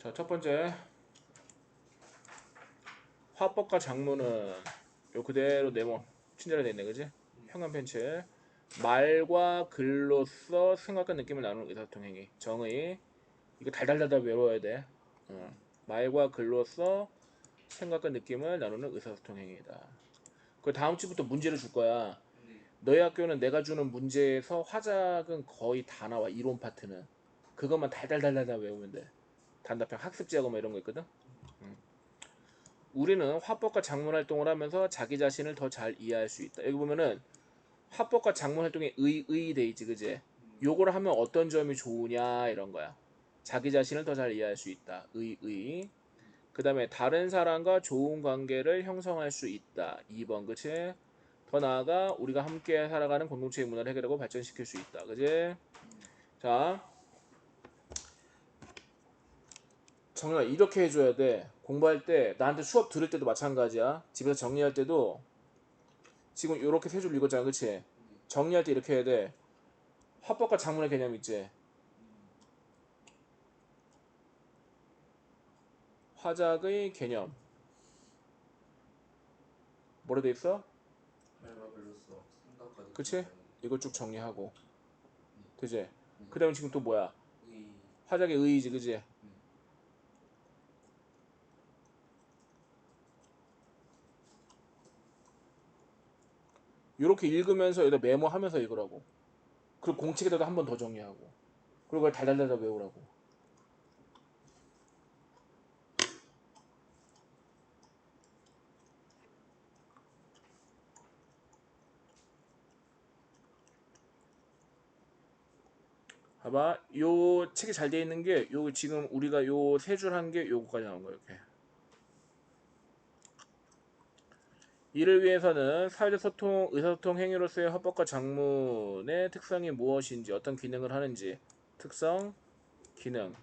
자, 첫 번째 화법과 작문은 요 그대로 네모 친절히 돼 있네, 그지? 현관 펜칠 말과 글로써 생각과 느낌을 나누는 의사소통 행위 정의 이거 달달달달 외워야 돼. 말과 글로써 생각과 느낌을 나누는 의사소통 행위이다. 그 다음 주부터 문제를 줄 거야. 너희 학교는 내가 주는 문제에서 화작은 거의 다 나와. 이론 파트는 그것만 달달달달달 외우면 돼. 단답형 학습지하고 뭐 이런 거 있거든. 우리는 화법과 작문 활동을 하면서 자기 자신을 더 잘 이해할 수 있다. 여기 보면은 화법과 작문 활동에 돼 있지, 그지? 요걸 하면 어떤 점이 좋으냐 이런 거야. 자기 자신을 더 잘 이해할 수 있다. 그 다음에 다른 사람과 좋은 관계를 형성할 수 있다. 2번, 그치? 더 나아가 우리가 함께 살아가는 공동체의 문화를 해결하고 발전시킬 수 있다. 그지? 자, 정말 이렇게 해줘야 돼. 공부할 때 나한테 수업 들을 때도 마찬가지야. 집에서 정리할 때도 지금 이렇게 세 줄 읽었잖아, 그치? 정리할 때 이렇게 해야 돼. 화법과 작문의 개념 있지? 화작의 개념 뭐라 돼 있어? 말과 글로써 생각과 느낌을 그치? 나누는 이걸 쭉 정리하고 그지? 네. 그 다음에 지금 또 뭐야? 의 화작의 의의지, 그지? 이렇게 읽으면서 여기다 메모하면서 읽으라고. 그리고 공책에다가 한 번 더 정리하고 그리고 그걸 달달달달 외우라고. 봐봐, 요 책이 잘 돼 있는 게 요 지금 우리가 요 세 줄 한 게 요거까지 나온 거야. 이렇게. 이를 위해서는 사회적 소통, 의사소통 행위로서의 화법과 작문의 특성이 무엇인지, 어떤 기능을 하는지, 특성, 기능,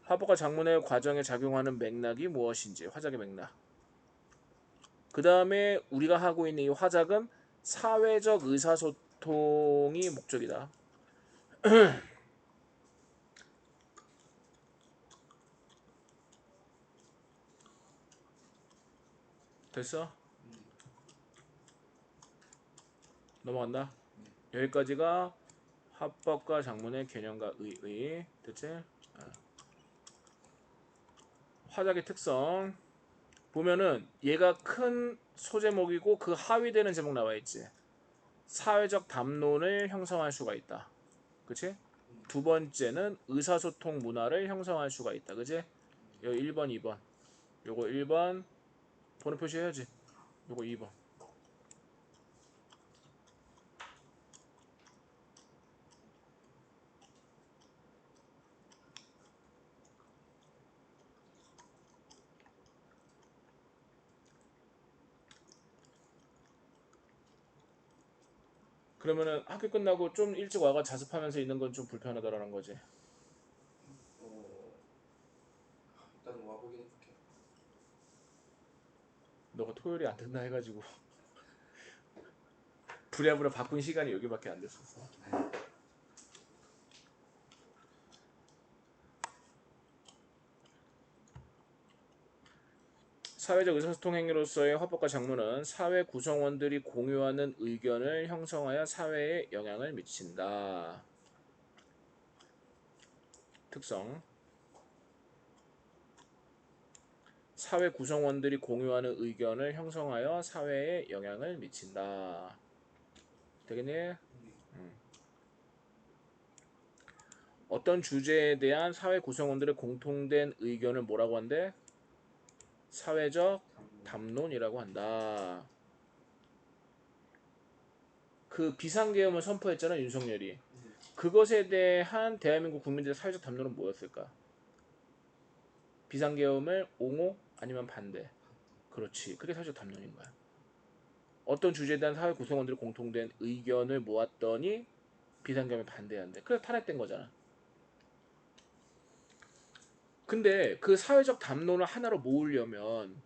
화법과 작문의 과정에 작용하는 맥락이 무엇인지, 화작의 맥락. 그 다음에 우리가 하고 있는 이 화작은 사회적 의사소통이 목적이다. 됐어? 넘어간다. 여기까지가 화법과 작문의 개념과 의의. 됐지? 화작의 특성. 보면은 얘가 큰 소제목이고 그 하위 되는 제목 나와 있지. 사회적 담론을 형성할 수가 있다. 그치? 두 번째는 의사소통 문화를 형성할 수가 있다. 그치? 여기 1번, 2번. 요거 1번 번호 표시해야지. 요거 2번. 그러면은 학교 끝나고 좀 일찍 와가 자습하면서 있는 건 좀 불편하다라는 거지. 일단 와보긴 해볼게요. 너가 토요일에 안 된다 해가지고 부랴부랴 바꾼 시간이 여기밖에 안 됐었어. 사회적 의사소통 행위로서의 화법과 작문은 사회 구성원들이 공유하는 의견을 형성하여 사회에 영향을 미친다. 특성. 사회 구성원들이 공유하는 의견을 형성하여 사회에 영향을 미친다. 되겠니? 어떤 주제에 대한 사회 구성원들의 공통된 의견을 뭐라고 한대? 사회적 담론이라고 한다. 그 비상계엄을 선포했잖아, 윤석열이. 그것에 대한 대한민국 국민들의 사회적 담론은 뭐였을까? 비상계엄을 옹호 아니면 반대. 그렇지. 그게 사회적 담론인 거야. 어떤 주제에 대한 사회 구성원들의 공통된 의견을 모았더니 비상계엄에 반대한대. 그래서 탄핵된 거잖아. 근데 그 사회적 담론을 하나로 모으려면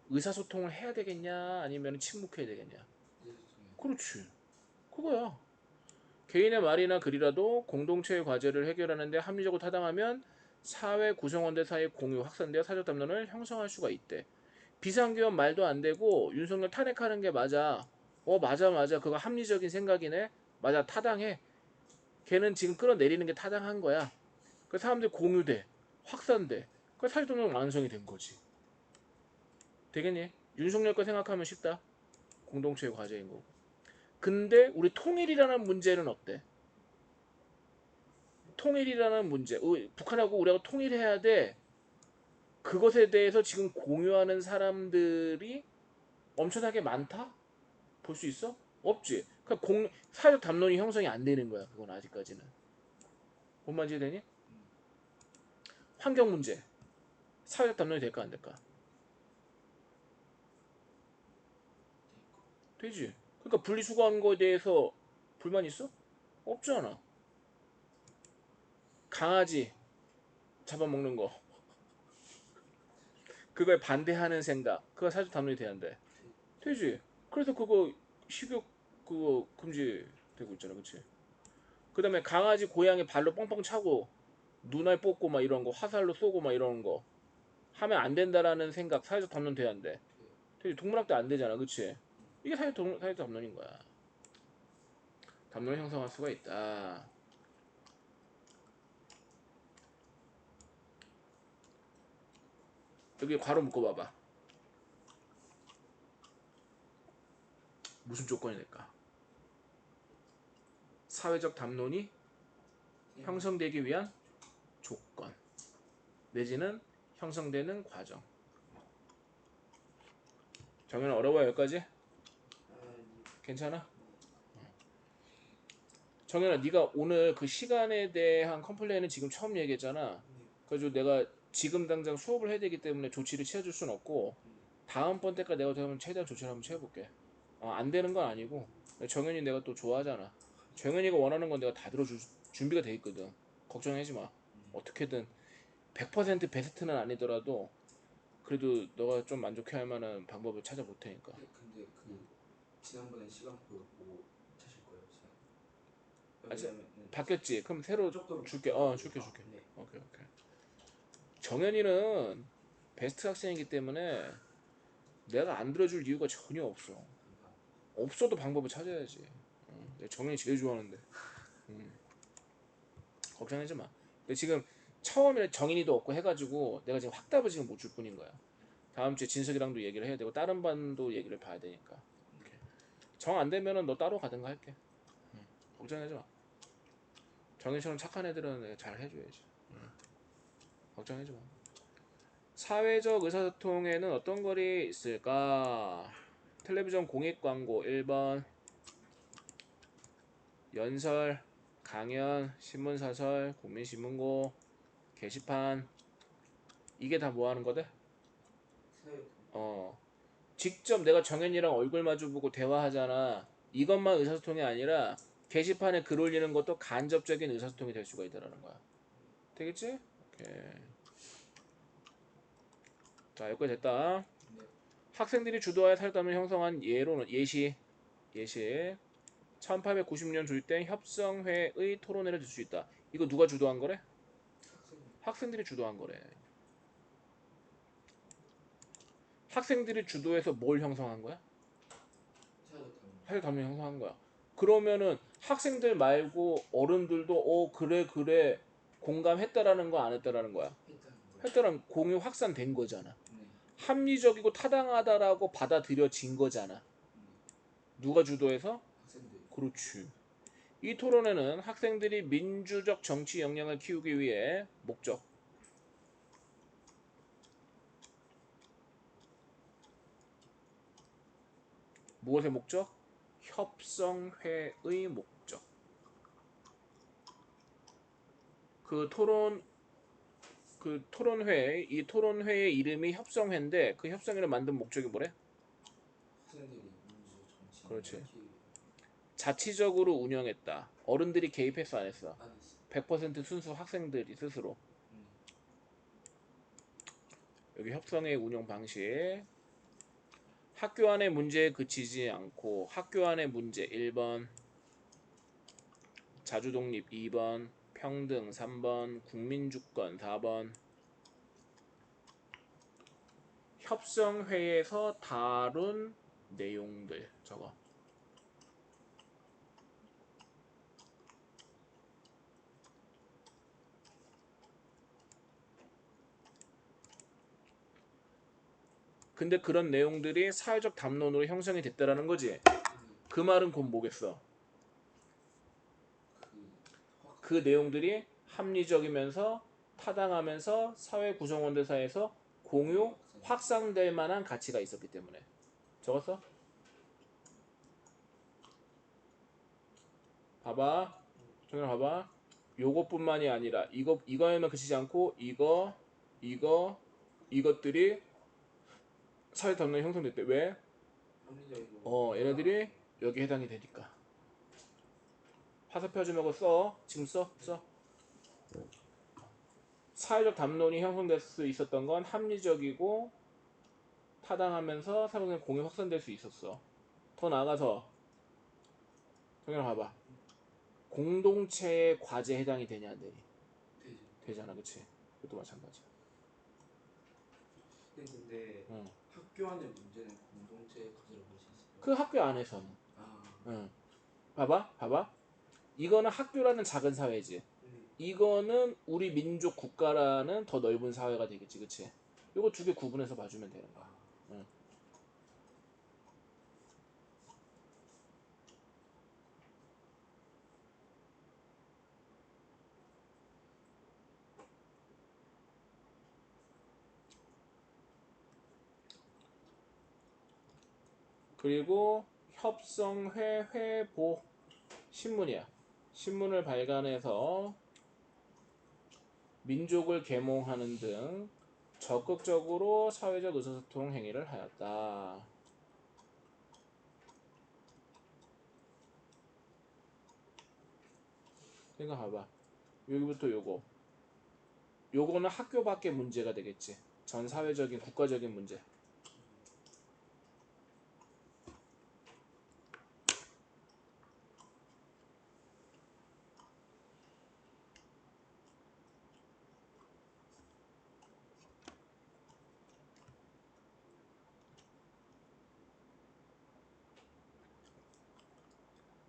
의사소통을 해야 되겠냐 아니면 침묵해야 되겠냐. 그렇지. 그거야. 개인의 말이나 글이라도 공동체의 과제를 해결하는데 합리적으로 타당하면 사회 구성원들 사이 공유 확산되어 사회적 담론을 형성할 수가 있대. 비상계엄 말도 안 되고 윤석열 탄핵하는 게 맞아. 맞아. 그거 합리적인 생각이네. 맞아, 타당해. 걔는 지금 끌어내리는 게 타당한 거야. 그 사람들 공유돼, 확산돼. 그 사회적 담론 완성이 된 거지. 되겠니? 윤석열 거 생각하면 쉽다. 공동체의 과제인 거고. 근데 우리 통일이라는 문제는 어때? 통일이라는 문제. 북한하고 우리하고 통일해야 돼. 그것에 대해서 지금 공유하는 사람들이 엄청나게 많다? 볼 수 있어? 없지. 그러니까 사회적 담론이 형성이 안 되는 거야. 그건 아직까지는. 뭔 말인지 되니? 환경 문제. 사회적 담론이 될까 안 될까? 되지. 그러니까 분리수거한 거에 대해서 불만 있어? 없잖아. 강아지 잡아먹는 거. 그거에 반대하는 생각. 그거 사회적 담론이 돼야 돼. 되지. 그래서 그거 식욕 그거 금지되고 있잖아. 그치? 그 다음에 강아지 고양이 발로 뻥뻥 차고 눈알 뽑고 막 이런 거 화살로 쏘고 막 이런 거 하면 안 된다라는 생각 사회적 담론 돼야 안 돼. 되지. 동물학대 안 되잖아. 그치? 이게 사회적 담론인 거야. 담론을 형성할 수가 있다. 여기 괄호 묶어봐봐. 무슨 조건이 될까? 사회적 담론이 형성되기 위한 조건 내지는 형성되는 과정. 정연아 어려워요 여기까지? 괜찮아? 정연아 네가 오늘 그 시간에 대한 컴플레인은 지금 처음 얘기했잖아. 그래서 내가 지금 당장 수업을 해야 되기 때문에 조치를 취해줄 수는 없고 다음번 때까지 내가 되면 최대한 조치를 한번 취해볼게. 안 되는 건 아니고 정연이 내가 또 좋아하잖아. 정연이가 원하는 건 내가 다 들어줄 준비가 돼 있거든. 걱정하지 마. 어떻게든 100% 베스트는 아니더라도 그래도 너가 좀 만족해할 만한 방법을 찾아볼 테니까. 근데 지난번에 시간표 보고 차실 거예요, 시간. 아직 왜냐면 바뀌었지. 그럼 새로 조금 줄게. 줄게. 네. 오케이. 정현이는 베스트 학생이기 때문에 내가 안 들어줄 이유가 전혀 없어. 없어도 방법을 찾아야지. 내가 정현이 제일 좋아하는데. 걱정하지 마. 근데 지금 처음에 정인이도 없고 해가지고 내가 지금 확답을 지금 못 줄 뿐인 거야. 다음 주에 진석이랑도 얘기를 해야 되고 다른 반도 얘기를 봐야 되니까. 정 안 되면은 너 따로 가든가 할게. 걱정하지 마. 정인처럼 착한 애들은 내가 잘 해줘야지. 걱정하지 마. 사회적 의사소통에는 어떤 글이 있을까? 텔레비전 공익 광고 1번, 연설, 강연, 신문사설, 국민신문고, 게시판. 이게 다 뭐 하는 거대? 사회 직접 내가 정현이랑 얼굴 마주보고 대화하잖아. 이것만 의사소통이 아니라 게시판에 글 올리는 것도 간접적인 의사소통이 될 수가 있다는 거야. 되겠지? 오케이. 자, 여기까지 됐다. 학생들이 주도하여 살담을 형성한 예시 1890년 조직된 협성회의 토론회를 들 수 있다. 이거 누가 주도한 거래? 학생들이 주도한 거래. 학생들이 주도해서 뭘 형성한 거야? 사회적 담론 형성한 거야. 그러면은 학생들 말고 어른들도 그래 공감했다라는 거 안 했다라는 거야? 했다라는 공유 확산된 거잖아. 합리적이고 타당하다라고 받아들여진 거잖아. 누가 주도해서? 그렇지. 이 토론회는 학생들이 민주적 정치 역량을 키우기 위해 목적. 무엇의 목적? 협성회의 목적. 이 토론회의 이름이 협성회인데 그 협성회를 만든 목적이 뭐래? 학생들이 민주 정치 그렇지. 자치적으로 운영했다. 어른들이 개입했어 안 했어? 100% 순수 학생들이 스스로. 여기 협성회 운영 방식. 학교 안의 문제에 그치지 않고 학교 안의 문제 1번, 자주독립 2번, 평등 3번, 국민주권 4번. 협성회에서 다룬 내용들 저거. 근데 그런 내용들이 사회적 담론으로 형성이 됐다라는 거지. 그 말은 곧 뭐겠어? 그 내용들이 합리적이면서 타당하면서 사회 구성원들 사이에서 공유 확산될 만한 가치가 있었기 때문에. 적었어? 봐봐. 정렬 봐봐. 요것뿐만이 아니라 이거에만 그치지 않고 이것들이 사회 담론이 형성됐대. 왜? 합리적이고 얘네들이 여기 해당이 되니까. 화살표 주먹을 써. 지금 써. 사회적 담론이 형성될 수 있었던 건 합리적이고 타당하면서 사회적 공유 확산될 수 있었어. 더 나아가서 정렬 봐봐. 공동체의 과제에 해당이 되냐 안 되니? 되죠. 되잖아, 그치? 그것도 마찬가지야. 근데 응. 학교 안의 문제는 공동체의 과제로 볼 수 있어요. 그 학교 안에서는. 아, 응. 봐봐. 이거는 학교라는 작은 사회지. 이거는 우리 민족 국가라는 더 넓은 사회가 되겠지, 그치? 이거 두 개 구분해서 봐주면 되는 거야. 응. 그리고 협성회 회보 신문이야. 신문을 발간해서 민족을 계몽하는 등 적극적으로 사회적 의사소통 행위를 하였다. 생각해봐. 여기부터 요거는 학교 밖의 문제가 되겠지. 전 사회적인 국가적인 문제.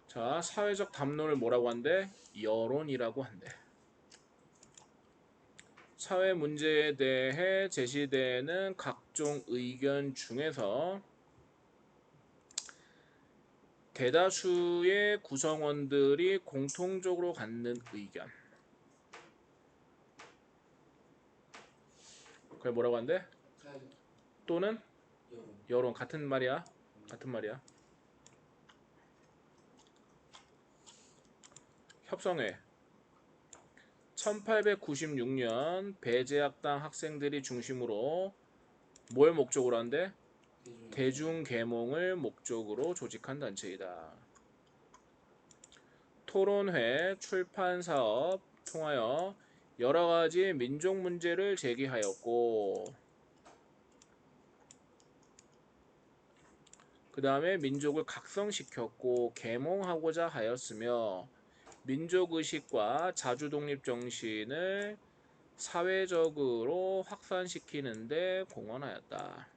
자, 사회적 담론을 뭐라고 한대? 여론이라고 한대. 사회 문제에 대해 제시되는 각종 의견 중에서 대다수의 구성원들이 공통적으로 갖는 의견. 그걸 뭐라고 한대? 사회적 또는 여론. 여론. 같은 말이야. 협성회 1896년 배제학당 학생들이 중심으로 뭘 목적으로 한대? 대중계몽을 목적으로 조직한 단체이다. 토론회, 출판사업 통하여 여러가지 민족 문제를 제기하였고 그 다음에 민족을 각성시켰고 계몽하고자 하였으며 민족의식과 자주독립정신을 사회적으로 확산시키는 데 공헌하였다.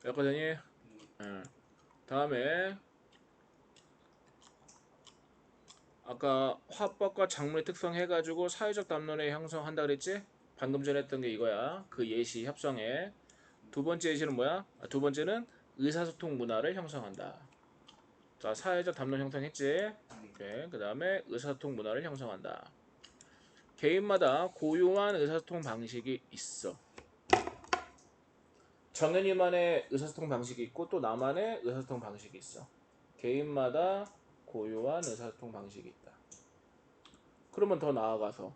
여기까지. 다음에 아까 화법과 작물의 특성 해가지고 사회적 담론을 형성한다 그랬지? 방금 전에 했던 게 이거야. 그 예시 협성에. 두 번째 예시는 뭐야? 두 번째는 의사소통 문화를 형성한다. 자, 사회적 담론 형성했지? 오케이. 그 다음에 의사소통 문화를 형성한다. 개인마다 고유한 의사소통 방식이 있어. 정현이만의 의사소통 방식이 있고 또 나만의 의사소통 방식이 있어. 개인마다 고유한 의사소통 방식이 있다. 그러면 더 나아가서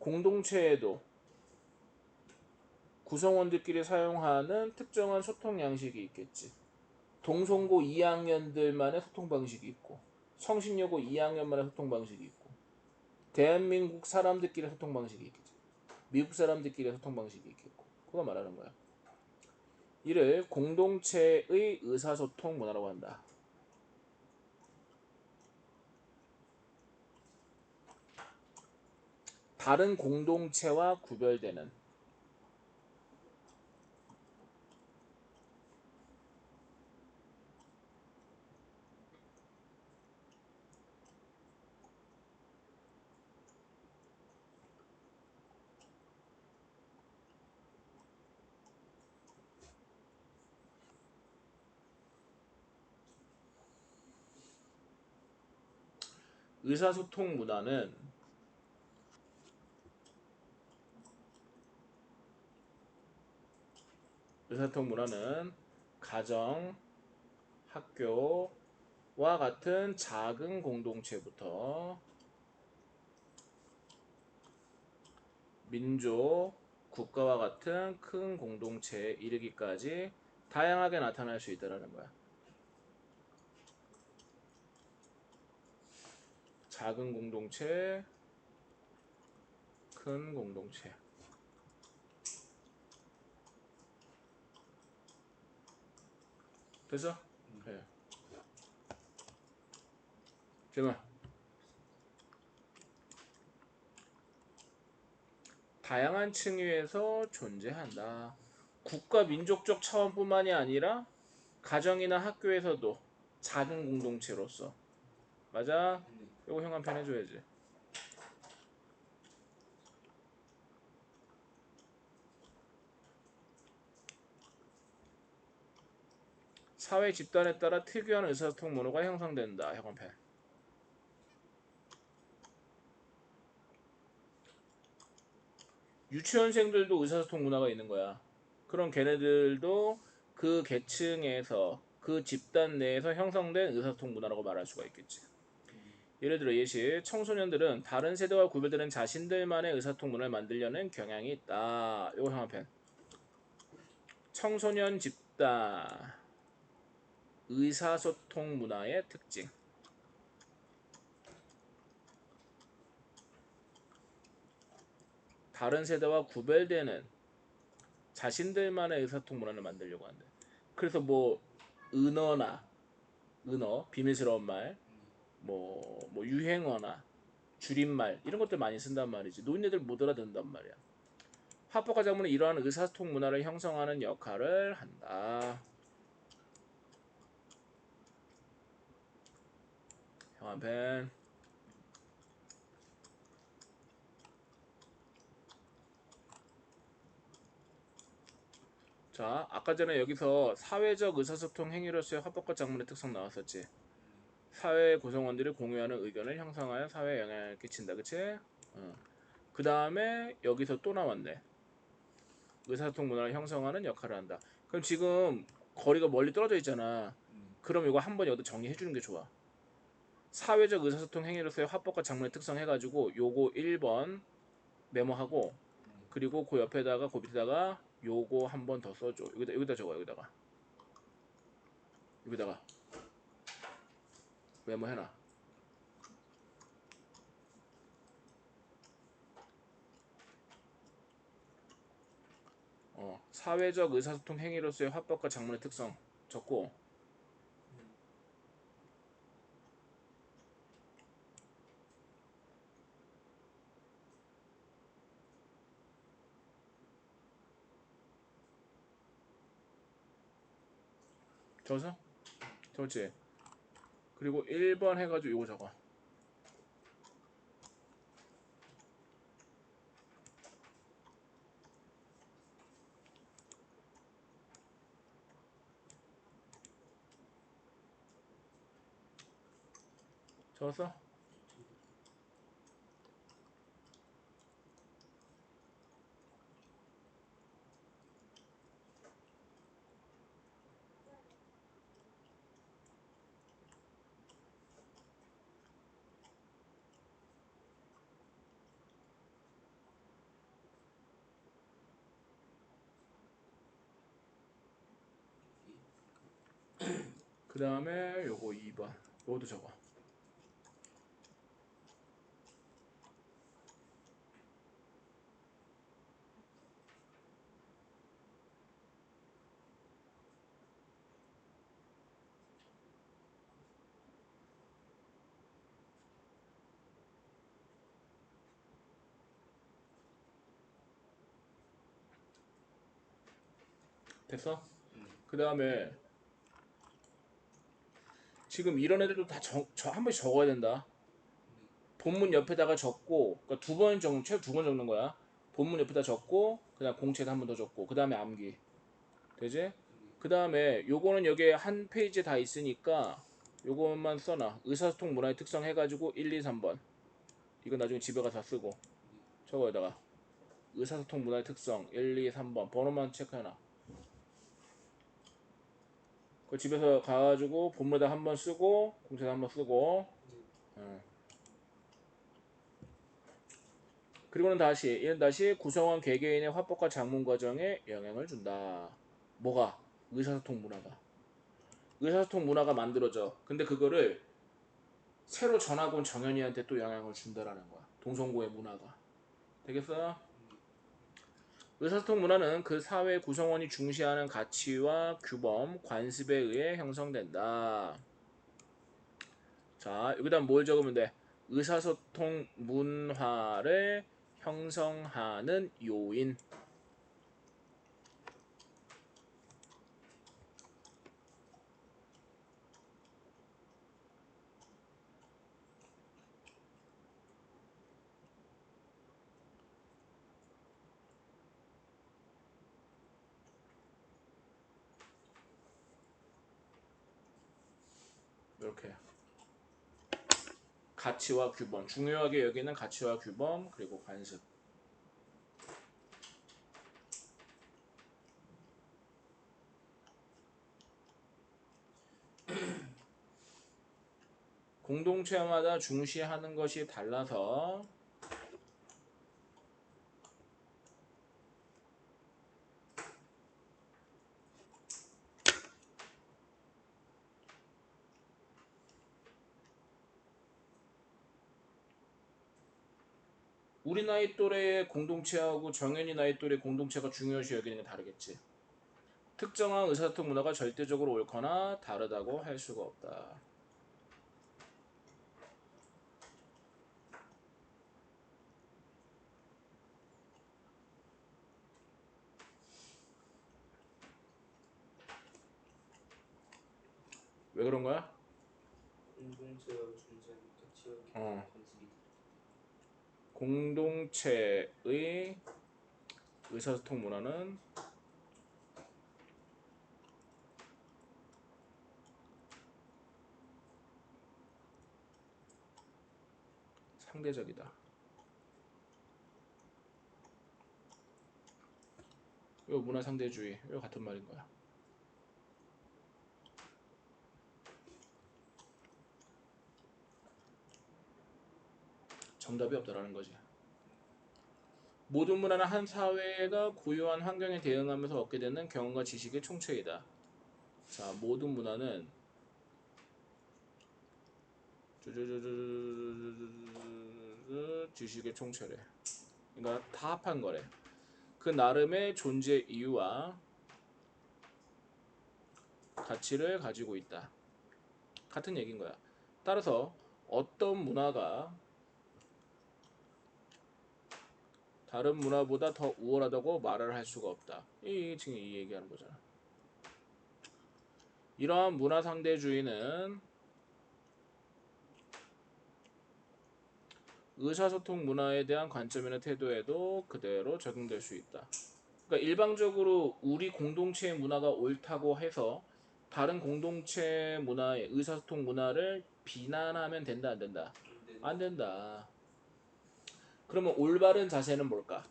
공동체에도 구성원들끼리 사용하는 특정한 소통 양식이 있겠지. 동성고 2학년들만의 소통 방식이 있고, 성신여고 2학년만의 소통 방식이 있고, 대한민국 사람들끼리 소통 방식이 있겠지. 미국 사람들끼리 소통 방식이 있겠고, 그거 말하는 거야. 이를 공동체의 의사소통 문화라고 한다. 다른 공동체와 구별되는 의사소통 문화는 가정, 학교와 같은 작은 공동체부터 민족, 국가와 같은 큰 공동체에 이르기까지 다양하게 나타날 수 있다는 거야. 작은 공동체, 큰 공동체. 됐어? 네. 질문. 다양한 층위에서 존재한다. 국가 민족적 차원뿐만이 아니라 가정이나 학교에서도 작은 공동체로서. 맞아? 이거 형 한 편 해줘야지. 사회 집단에 따라 특유한 의사소통 문화가 형성된다. 형 한 편. 유치원생들도 의사소통 문화가 있는 거야. 그럼 걔네들도 그 계층에서 그 집단 내에서 형성된 의사소통 문화라고 말할 수가 있겠지. 예를 들어 예시 청소년들은 다른 세대와 구별되는 자신들만의 의사소통 문화를 만들려는 경향이 있다. 요거 형 앞에 청소년 집단 의사소통 문화의 특징. 다른 세대와 구별되는 자신들만의 의사소통 문화를 만들려고 한다. 그래서 뭐 은어, 비밀스러운 말, 뭐 유행어나 줄임말 이런 것들 많이 쓴단 말이지. 노인네들 못 알아듣는단 말이야. 화법과 작문은 이러한 의사소통 문화를 형성하는 역할을 한다. 형한펜. 자, 아까 전에 여기서 사회적 의사소통 행위로서의 화법과 작문의 특성 나왔었지. 사회 구성원들이 공유하는 의견을 형성하여 사회에 영향을 끼친다. 그치? 그 다음에 여기서 또 나왔네. 의사소통 문화를 형성하는 역할을 한다. 그럼 지금 거리가 멀리 떨어져 있잖아. 그럼 이거 한번 여기다 정리해 주는 게 좋아. 사회적 의사소통 행위로서의 화법과 작문의 특성 해가지고 요거 1번 메모하고 그리고 그 옆에다가 그 밑에다가 요거 한 번 더 써줘. 여기다 적어. 여기다가 메모해놔. 사회적 의사소통 행위로서의 화법과 작문의 특성 적고 적었어? 적었지? 그리고 1번 해가지고 요거 적어. 적었어? 그 다음에 요거 2번. 요것도 적어. 됐어? 그 다음에 지금 이런 애들도 다 한 번씩 적어야 된다. 본문 옆에다가 적고, 그러니까 최소 두 번 적는 거야. 본문 옆에다 적고, 그다음 공채도 한 번 더 적고, 그 다음에 암기. 되지? 그 다음에 요거는 여기에 한 페이지에 다 있으니까 요것만 써놔. 의사소통 문화의 특성 해가지고 1, 2, 3번. 이거 나중에 집에 가서 쓰고. 저거에다가 의사소통 문화의 특성 1, 2, 3번 번호만 체크해놔. 그 집에서 가가지고 본문에다 한 번 쓰고 공채도 한 번 쓰고. 그리고는 이는 다시 구성원 개개인의 화법과 작문 과정에 영향을 준다. 뭐가? 의사소통 문화가. 의사소통 문화가 만들어져. 근데 그거를 새로 전학 온 정현이한테 또 영향을 준다라는 거야. 동성고의 문화가. 되겠어? 의사소통 문화는 그 사회 구성원이 중시하는 가치와 규범, 관습에 의해 형성된다. 자, 여기다 뭘 적으면 돼? 의사소통 문화를 형성하는 요인. 이렇게 가치와 규범, 중요하게 여기는 가치와 규범, 그리고 관습. 공동체마다 중시하는 것이 달라서 우리 나이 또래의 공동체하고 정현이 나이 또래 공동체가 중요시 여기는 게 다르겠지. 특정한 의사소통 문화가 절대적으로 옳거나 다르다고 할 수가 없다. 왜 그런 거야? 공동체가 존재하는 가치와 관습이 공동체의 의사소통 문화는 상대적이다. 이거 문화 상대주의. 이거 같은 말인 거야. 정답이 없다라는 거지. 모든 문화는 한 사회가 고유한 환경에 대응하면서 얻게 되는 경험과 지식의 총체이다. 자, 모든 문화는 지식의 총체래. 그러니까 다 합한 거래. 그 나름의 존재 이유와 가치를 가지고 있다. 같은 얘기인 거야. 따라서 어떤 문화가 다른 문화보다 더 우월하다고 말을 할 수가 없다. 지금 이 얘기하는 거잖아. 이러한 문화 상대주의는 의사소통 문화에 대한 관점이나 태도에도 그대로 적용될 수 있다. 그러니까 일방적으로 우리 공동체의 문화가 옳다고 해서 다른 공동체 문화의 의사소통 문화를 비난하면 된다, 안 된다? 안 된다. 그러면 올바른 자세는 뭘까?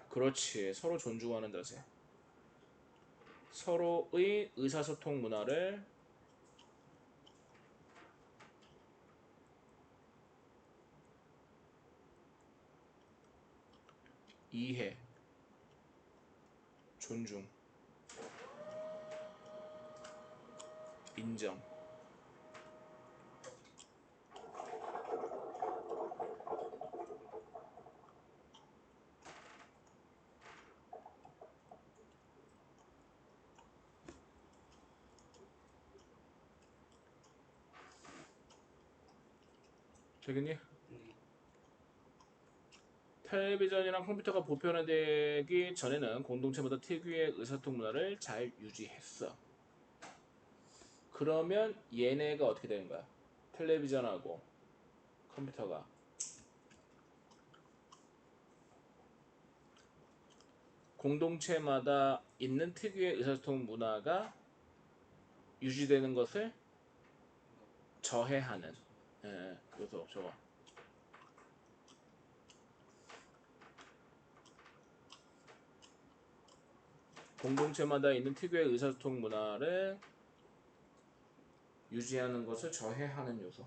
그렇지. 서로 존중하는 자세. 서로의 의사소통 문화를 이해, 존중. 인정. 되겠니? 텔레비전이랑 컴퓨터가 보편화되기 전에는 공동체마다 특유의 의사소통 문화를 잘 유지했어. 그러면 얘네가 어떻게 되는 거야? 텔레비전하고 컴퓨터가 공동체마다 있는 특유의 의사소통 문화가 유지되는 것을 저해하는. 예, 그래서 저거 공동체마다 있는 특유의 의사소통 문화를 유지하는 것을 저해하는 요소.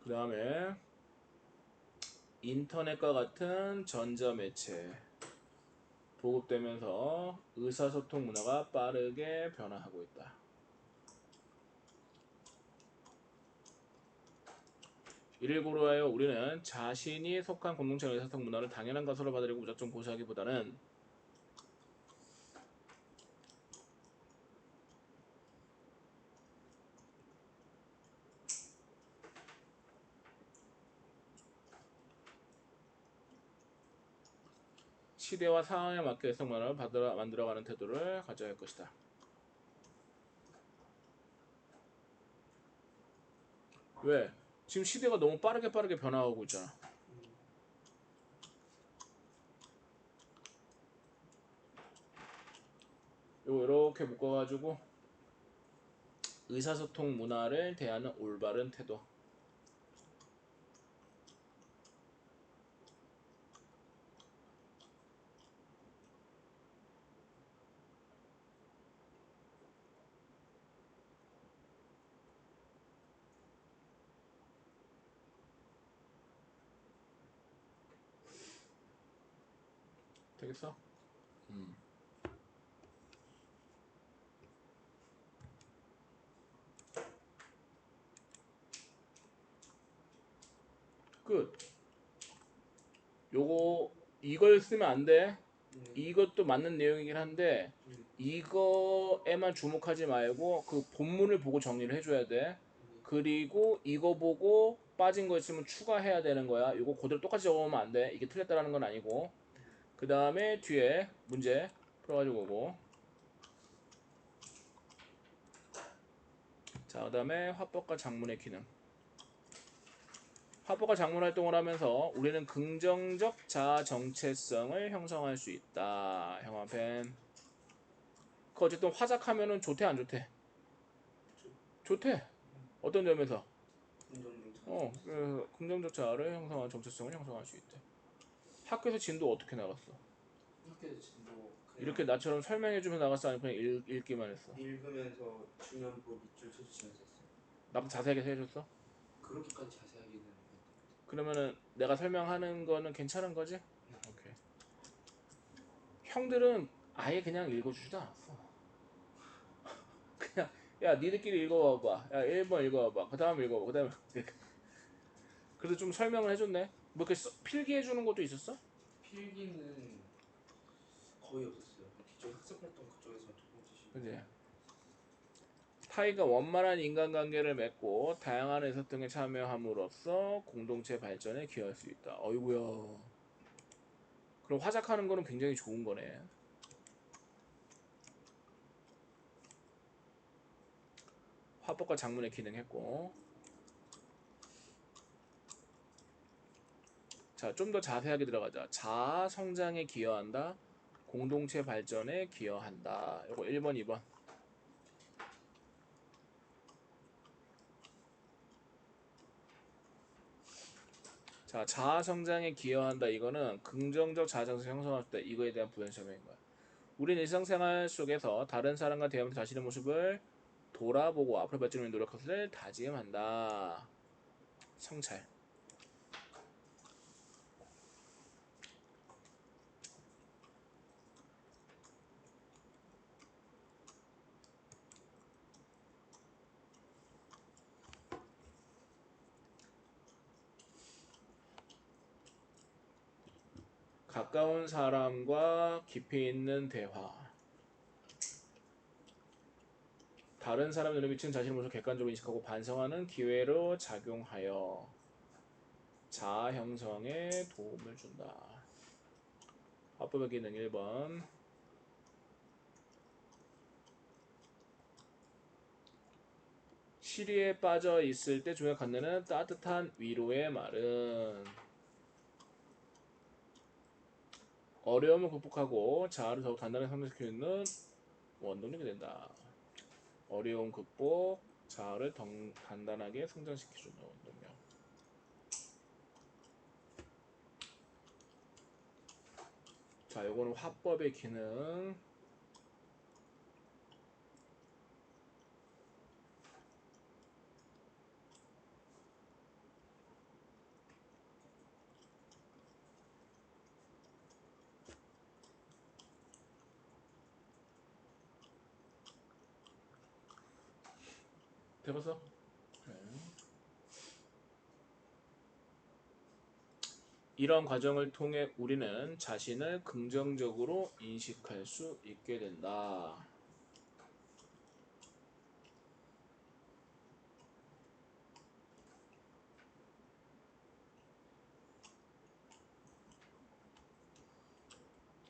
그 다음에 인터넷과 같은 전자매체 보급되면서 의사소통 문화가 빠르게 변화하고 있다. 이를 고려하여 우리는 자신이 속한 공동체 의사소통 문화를 당연한 것으로 받아들이고 무작정 고시하기보다는 시대와 상황에 맞게 의사소통 문화를 만들어가는 태도를 가져야 할 것이다. 왜? 지금 시대가 너무 빠르게 변화하고 있잖아. 요거 이렇게 묶어가지고 의사소통 문화를 대하는 올바른 태도. 되겠어? 끝. 요거 이걸 쓰면 안 돼. 이것도 맞는 내용이긴 한데 이거에만 주목하지 말고 그 본문을 보고 정리를 해줘야 돼. 그리고 이거 보고 빠진 거 있으면 추가해야 되는 거야. 이거 그대로 똑같이 적어오면 안 돼. 이게 틀렸다라는 건 아니고. 그 다음에 뒤에 문제 풀어가지고 오고. 자, 그 다음에 화법과 장문의 기능. 화법과 장문 활동을 하면서 우리는 긍정적 자아 정체성을 형성할 수 있다. 형아펜. 그 어쨌든 화작하면은 좋대 안 좋대? 좋대. 어떤 점에서? 긍정적 자아를 형성한 정체성을 형성할 수 있대. 학교에서 진도 어떻게 나갔어? 학교에서 진도 이렇게 나처럼 설명해주면 나갔어? 아니면 그냥 읽기만 했어? 읽으면서 중요부 밑줄 쳐주시면서 했어요. 나도 자세하게 해줬어? 그렇게까지 자세하게는 아니었던 것 그러면은 내가 설명하는 거는 괜찮은 거지? 오케이. 형들은 아예 그냥 읽어주지도 않았어. 그냥 야 니들끼리 읽어봐봐. 야 1번 읽어봐봐. 그 다음 읽어봐. 그 다음에 그래도 좀 설명을 해줬네. 뭐 이렇게 필기해주는 것도 있었어? 필기는 거의 없었어요. 뒤쪽 학습 활동 그쪽에서 조금 주시고. 그지? 타인과 원만한 인간관계를 맺고 다양한 의사소통에 참여함으로써 공동체 발전에 기여할 수 있다. 어이구야. 그럼 화작하는 거는 굉장히 좋은 거네. 화법과 장문의 기능했고. 자, 좀 더 자세하게 들어가자. 자아 성장에 기여한다. 공동체 발전에 기여한다. 이거 1번, 2번. 자, 자아 성장에 기여한다. 이거는 긍정적 자아 성장 형성할 때 이거에 대한 부연 설명인 거야. 우리는 일상생활 속에서 다른 사람과 대하면서 자신의 모습을 돌아보고 앞으로 발전을 노력할 것을 다짐한다. 성찰. 가까운 사람과 깊이 있는 대화. 다른 사람의 눈에 비친 자신의 모습을 객관적으로 인식하고 반성하는 기회로 작용하여 자아 형성에 도움을 준다. 화법의 기능 1번. 시리에 빠져 있을 때 주에 건네는 따뜻한 위로의 말은 어려움을 극복하고 자아를 더욱 단단하게 성장시키는 원동력이 된다. 어려움 극복, 자아를 더 단단하게 성장시켜주는 원동력. 자, 요거는 화법의 기능. 돼봤어? 이런 과정을 통해 우리는 자신을 긍정적으로 인식할 수 있게 된다.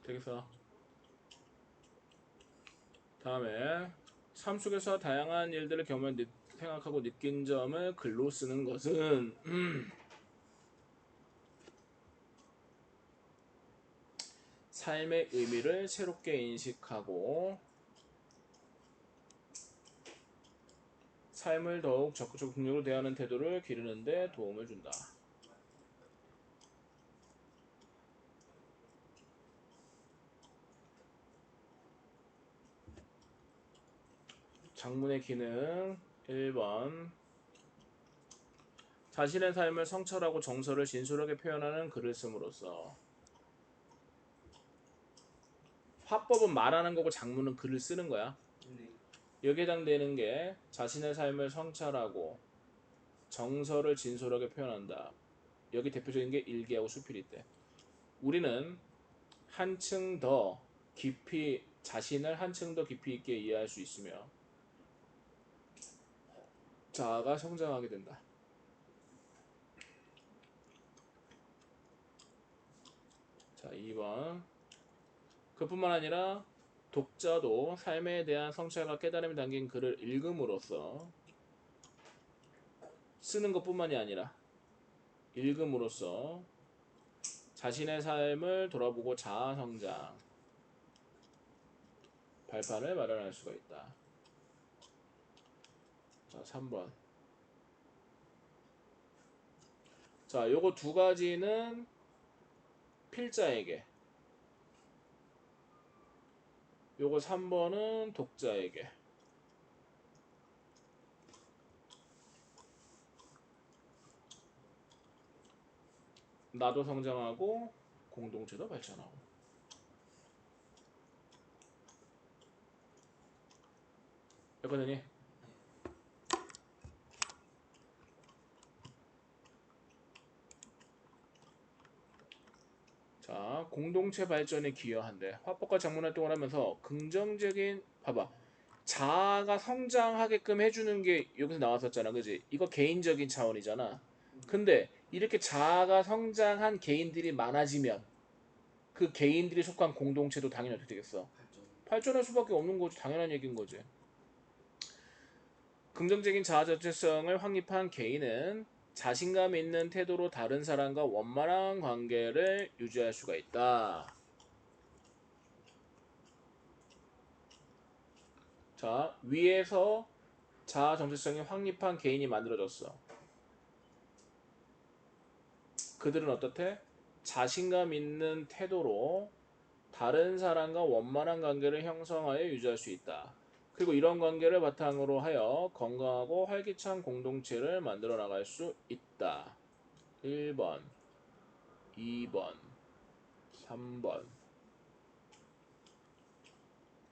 되겠어? 다음에 삶 속에서 다양한 일들을 경험해 생각하고 느낀 점을 글로 쓰는 것은 삶의 의미를 새롭게 인식하고 삶을 더욱 적극적으로 긍정적으로 대하는 태도를 기르는 데 도움을 준다. 장문의 기능 1번. 자신의 삶을 성찰하고 정서를 진솔하게 표현하는 글을 씀으로써. 화법은 말하는 거고 장문은 글을 쓰는 거야. 네. 여기에 해당되는 게 자신의 삶을 성찰하고 정서를 진솔하게 표현한다. 여기 대표적인 게 일기하고 수필일 때. 우리는 한층 더 깊이 자신을 한층 더 깊이 있게 이해할 수 있으며 자아가 성장하게 된다. 자, 2번. 그뿐만 아니라 독자도 삶에 대한 성찰과 깨달음이 담긴 글을 읽음으로써 쓰는 것뿐만이 아니라 읽음으로써 자신의 삶을 돌아보고 자아 성장 발판을 마련할 수가 있다. 자, 3번. 자, 요거 두 가지는 필자에게, 요거 3번은 독자에게. 나도 성장하고 공동체도 발전하고. 됐거든요. 자, 공동체 발전에 기여한대. 화법과 작문 활동을 하면서 긍정적인, 봐봐, 자아가 성장하게끔 해주는 게 여기서 나왔었잖아, 그지? 이거 개인적인 차원이잖아. 근데 이렇게 자아가 성장한 개인들이 많아지면 그 개인들이 속한 공동체도 당연히 어떻게 되겠어? 발전할 수밖에 없는 거지. 당연한 얘기인 거지. 긍정적인 자아 정체성을 확립한 개인은 자신감 있는 태도로 다른 사람과 원만한 관계를 유지할 수가 있다. 자, 위에서 자아 정체성이 확립한 개인이 만들어졌어. 그들은 어떻대? 자신감 있는 태도로 다른 사람과 원만한 관계를 형성하여 유지할 수 있다. 그리고 이런 관계를 바탕으로 하여 건강하고 활기찬 공동체를 만들어 나갈 수 있다. 1번, 2번, 3번.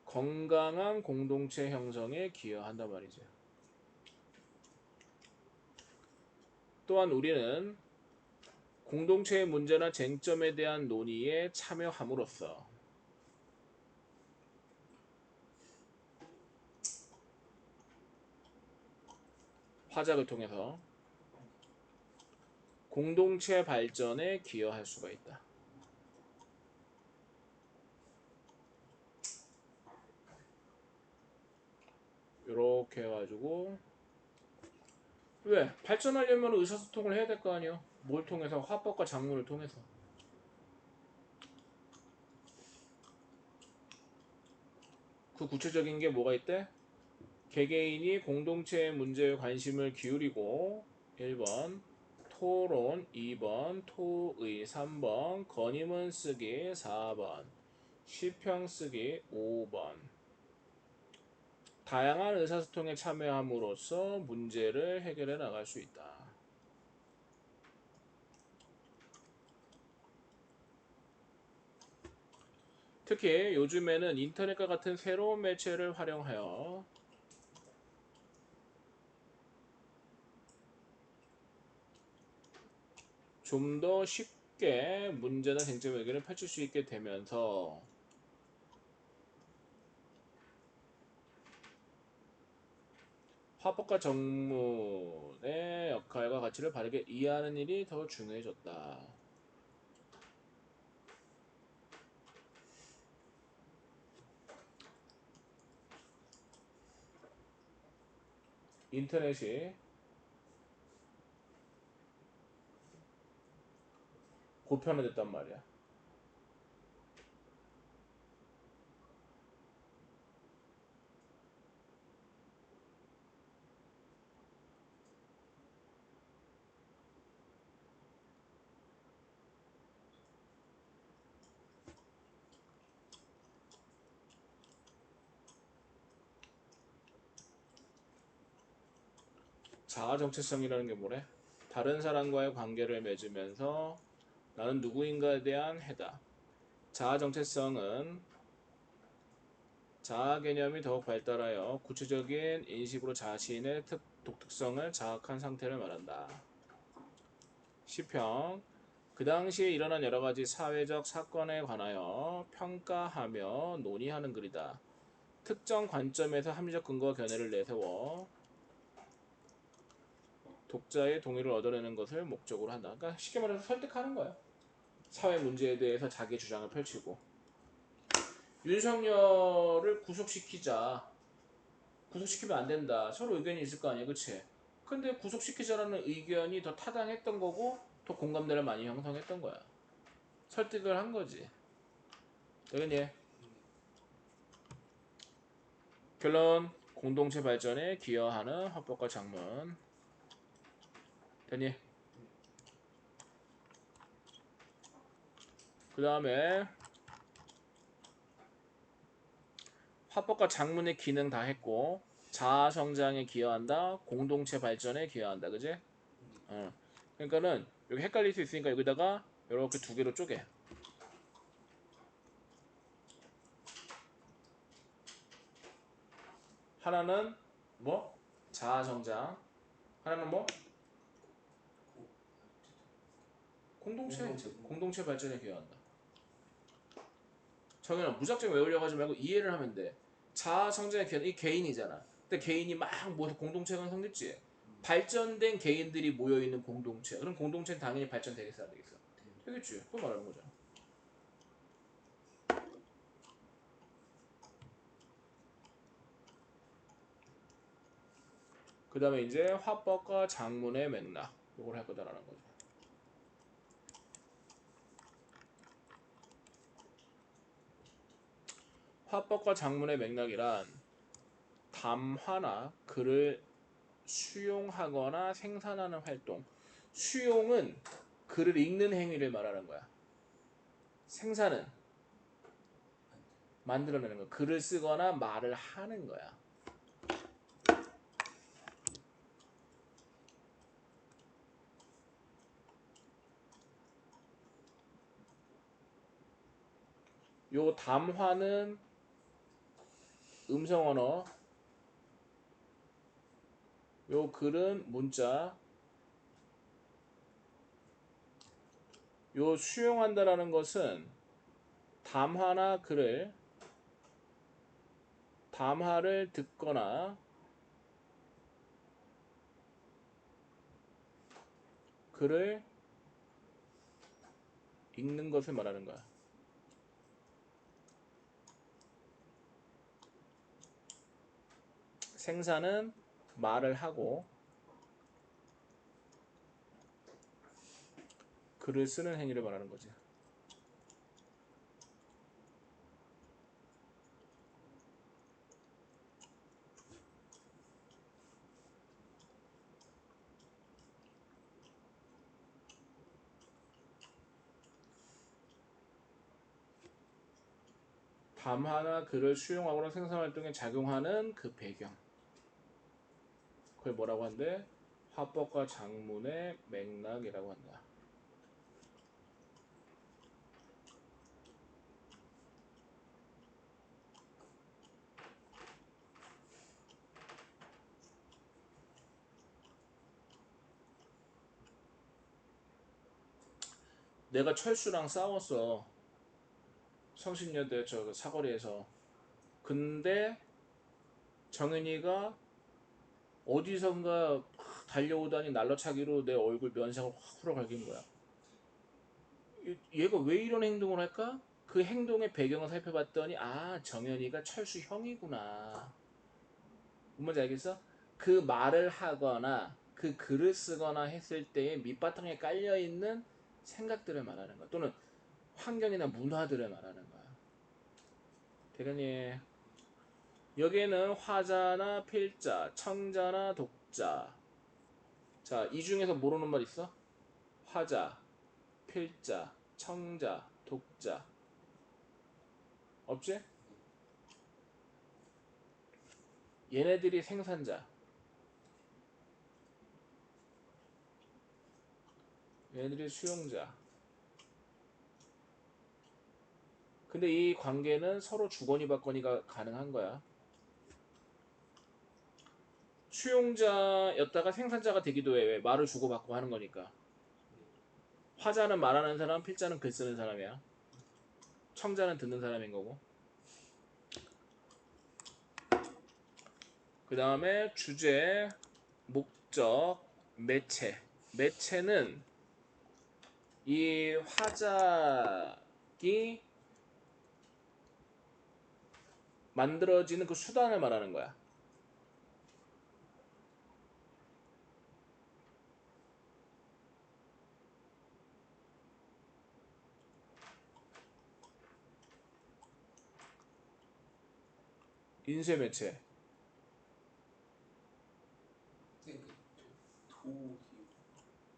건강한 공동체 형성에 기여한단 말이죠. 또한 우리는 공동체의 문제나 쟁점에 대한 논의에 참여함으로써 화작을 통해서 공동체 발전에 기여할 수가 있다. 이렇게 해가지고 왜? 발전하려면 의사소통을 해야 될 거 아니야. 뭘 통해서? 화법과 작문을 통해서. 그 구체적인 게 뭐가 있대? 개개인이 공동체의 문제에 관심을 기울이고 1번 토론 2번 토의 3번 건의문 쓰기 4번 시평 쓰기 5번 다양한 의사소통에 참여함으로써 문제를 해결해 나갈 수 있다. 특히 요즘에는 인터넷과 같은 새로운 매체를 활용하여 좀 더 쉽게 문제나 쟁점 해결을 펼칠 수 있게 되면서 화법과 정문의 역할과 가치를 바르게 이해하는 일이 더 중요해졌다. 인터넷이 보편화됐단 말이야. 자아 정체성이라는 게 뭐래? 다른 사람과의 관계를 맺으면서 나는 누구인가에 대한 해답. 자아 정체성은 자아 개념이 더욱 발달하여 구체적인 인식으로 자신의 독특성을 자각한 상태를 말한다. 시평 그 당시에 일어난 여러 가지 사회적 사건에 관하여 평가하며 논의하는 글이다. 특정 관점에서 합리적 근거와 견해를 내세워 독자의 동의를 얻어내는 것을 목적으로 한다. 그러니까 쉽게 말해서 설득하는 거야. 사회 문제에 대해서 자기 주장을 펼치고 윤석열을 구속시키자. 구속시키면 안 된다. 서로 의견이 있을 거 아니야, 그치? 근데 구속시키자라는 의견이 더 타당했던 거고 더 공감대를 많이 형성했던 거야. 설득을 한 거지. 되겠니? 결론 공동체 발전에 기여하는 화법과 작문. 되니? 그 다음에 화법과 작문의 기능 다 했고 자아 성장에 기여한다. 공동체 발전에 기여한다. 그지? 그러니까는 여기 헷갈릴 수 있으니까 여기다가 이렇게 두 개로 쪼개. 하나는 뭐? 자아 성장. 하나는 뭐? 공동체 발전에 기여한다. 정현아 무작정 외우려고 하지 말고 이해를 하면 돼. 자아 성장에 기여하는 이 개인이잖아. 근데 개인이 막 모여서 공동체가 성립지. 발전된 개인들이 모여있는 공동체. 그럼 공동체는 당연히 발전되겠어 안 되겠어? 되겠지. 그걸 말하는 거잖아. 그 다음에 이제 화법과 작문의 맥락 이걸 할 거다라는 거죠. 화법과 작문의 맥락이란 담화나 글을 수용하거나 생산하는 활동. 수용은 글을 읽는 행위를 말하는 거야. 생산은 만들어내는 거. 글을 쓰거나 말을 하는 거야. 요 담화는 음성 언어, 요 글은 문자. 요 수용한다라는 것은 담화나 글을 담화를 듣거나 글을 읽는 것을 말하는 거야. 생사는 말을 하고 글을 쓰는 행위를 말하는 거지. 담화나 글을 수용하거나 생산활동에 작용하는 그 배경, 그걸 뭐라고 한대? 화법과 작문의 맥락이라고 한다. 내가 철수랑 싸웠어. 성신여대 저 사거리에서. 근데 정현이가 어디선가 달려오다니 날라차기로 내 얼굴 면상을 확 후려갈긴 거야. 얘가 왜 이런 행동을 할까? 그 행동의 배경을 살펴봤더니 아, 정현이가 철수 형이구나. 뭔지 알겠어? 그 말을 하거나 그 글을 쓰거나 했을 때의 밑바탕에 깔려있는 생각들을 말하는 거야. 또는 환경이나 문화들을 말하는 거야. 대단히 여기에는 화자나 필자, 청자나 독자. 자, 이 중에서 모르는 말 있어? 화자, 필자, 청자, 독자. 없지? 얘네들이 생산자, 얘네들이 수용자. 근데 이 관계는 서로 주거니 받거니가 가능한 거야. 수용자였다가 생산자가 되기도 해. 왜? 말을 주고받고 하는 거니까. 화자는 말하는 사람, 필자는 글 쓰는 사람이야. 청자는 듣는 사람인 거고. 그 다음에 주제, 목적, 매체. 매체는 이 화작이 만들어지는 그 수단을 말하는 거야. 인쇄 매체.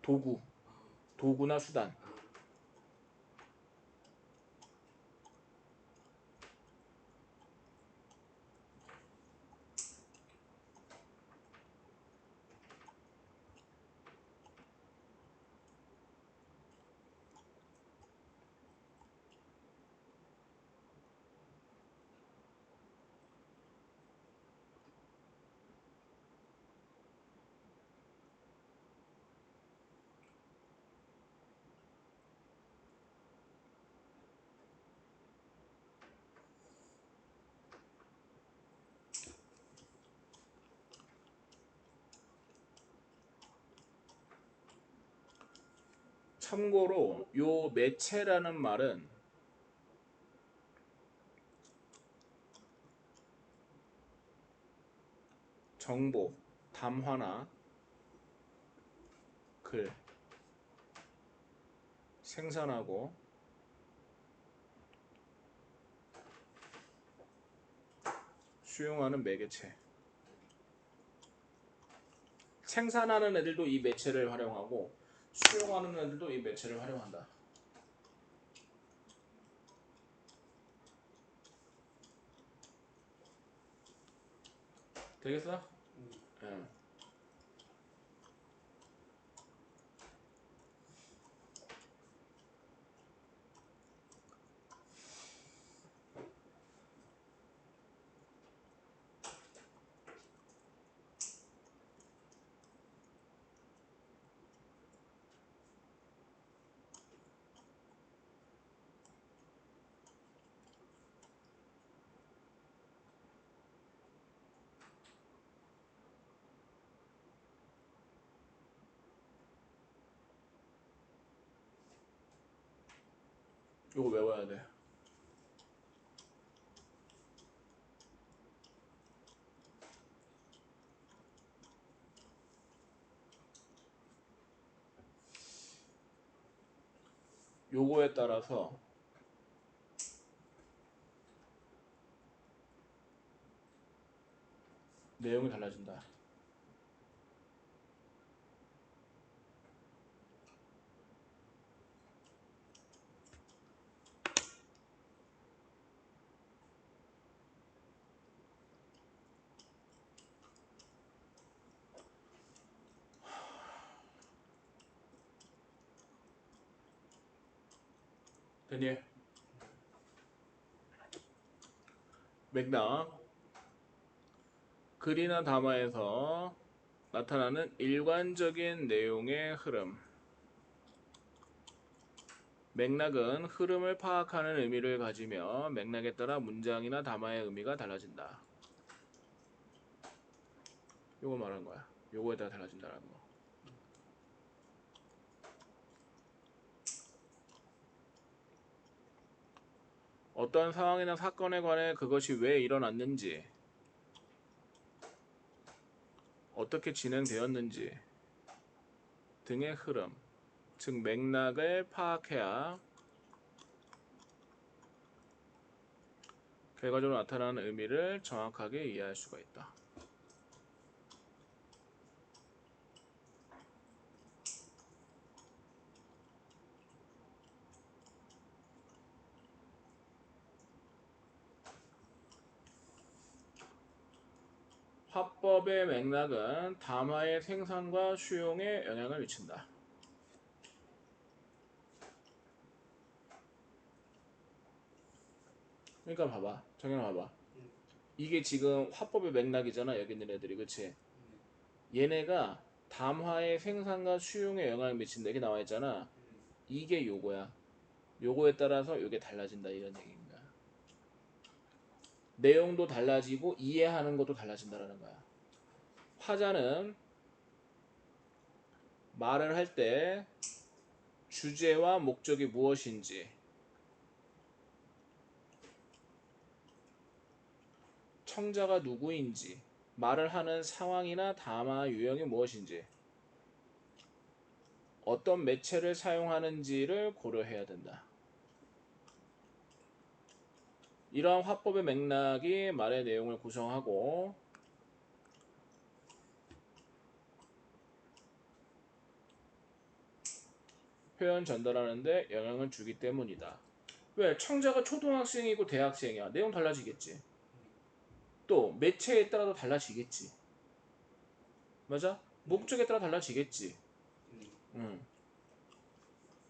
도구. 도구나 수단. 참고로 요 매체라는 말은 정보, 담화나 글 생산하고 수용하는 매개체. 생산하는 애들도 이 매체를 활용하고 수용하는 애들도 이 매체를 활용한다. 되겠어? 응. 요거 외워야 돼. 요거에 따라서 내용이 달라진다. 됐니? 맥락. 글이나 담화에서 나타나는 일관적인 내용의 흐름. 맥락은 흐름을 파악하는 의미를 가지며 맥락에 따라 문장이나 담화의 의미가 달라진다. 요거 말하는 거야. 요거에 따라 달라진다는 거. 어떠한 상황이나 사건에 관해 그것이 왜 일어났는지, 어떻게 진행되었는지 등의 흐름, 즉 맥락을 파악해야 결과적으로 나타나는 의미를 정확하게 이해할 수가 있다. 화법의 맥락은 담화의 생산과 수용에 영향을 미친다. 그러니까 봐봐. 정현 봐봐. 이게 지금 화법의 맥락이잖아. 여기 있는 애들이. 그치? 얘네가 담화의 생산과 수용에 영향을 미친다. 이렇게 나와 있잖아. 이게 요거야. 요거에 따라서 요게 달라진다. 이런 얘기입니다. 내용도 달라지고 이해하는 것도 달라진다라는 거야. 화자는 말을 할 때 주제와 목적이 무엇인지, 청자가 누구인지, 말을 하는 상황이나 담화 유형이 무엇인지, 어떤 매체를 사용하는지를 고려해야 된다. 이러한 화법의 맥락이 말의 내용을 구성하고 표현 전달하는데 영향을 주기 때문이다. 왜? 청자가 초등학생이고 대학생이야. 내용 달라지겠지. 또 매체에 따라도 달라지겠지. 맞아? 목적에 따라 달라지겠지.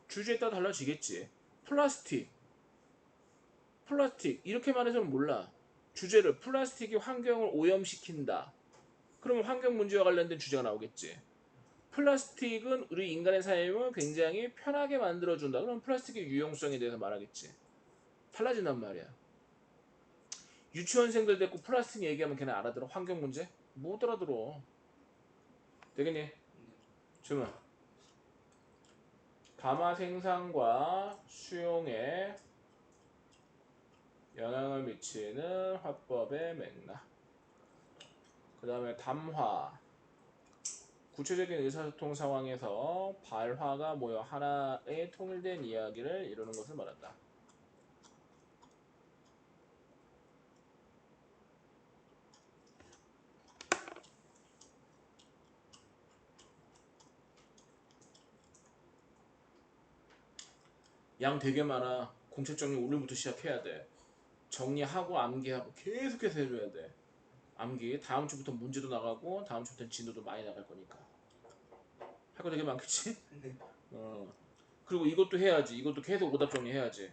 주제에 따라 달라지겠지. 플라스틱 이렇게 말해서는 몰라. 주제를 플라스틱이 환경을 오염시킨다. 그러면 환경 문제와 관련된 주제가 나오겠지. 플라스틱은 우리 인간의 삶을 굉장히 편하게 만들어준다. 그럼 플라스틱의 유용성에 대해서 말하겠지. 달라진단 말이야. 유치원생들 데리고 플라스틱 얘기하면 걔네 알아들어? 환경 문제? 못 알아들어. 되겠니? 질문. 담화 생산과 수용에 영향을 미치는 화법의 맥락. 그 다음에 담화. 구체적인 의사소통 상황에서 발화가 모여 하나의 통일된 이야기를 이루는 것을 말한다. 양 되게 많아. 공책 정리 오늘부터 시작해야 돼. 정리하고 암기하고 계속해서 해줘야 돼. 암기. 다음 주부터 문제도 나가고 다음 주부터 진도도 많이 나갈 거니까. 할 거 되게 많겠지? 네. 그리고 이것도 해야지. 이것도 계속 오답 정리해야지.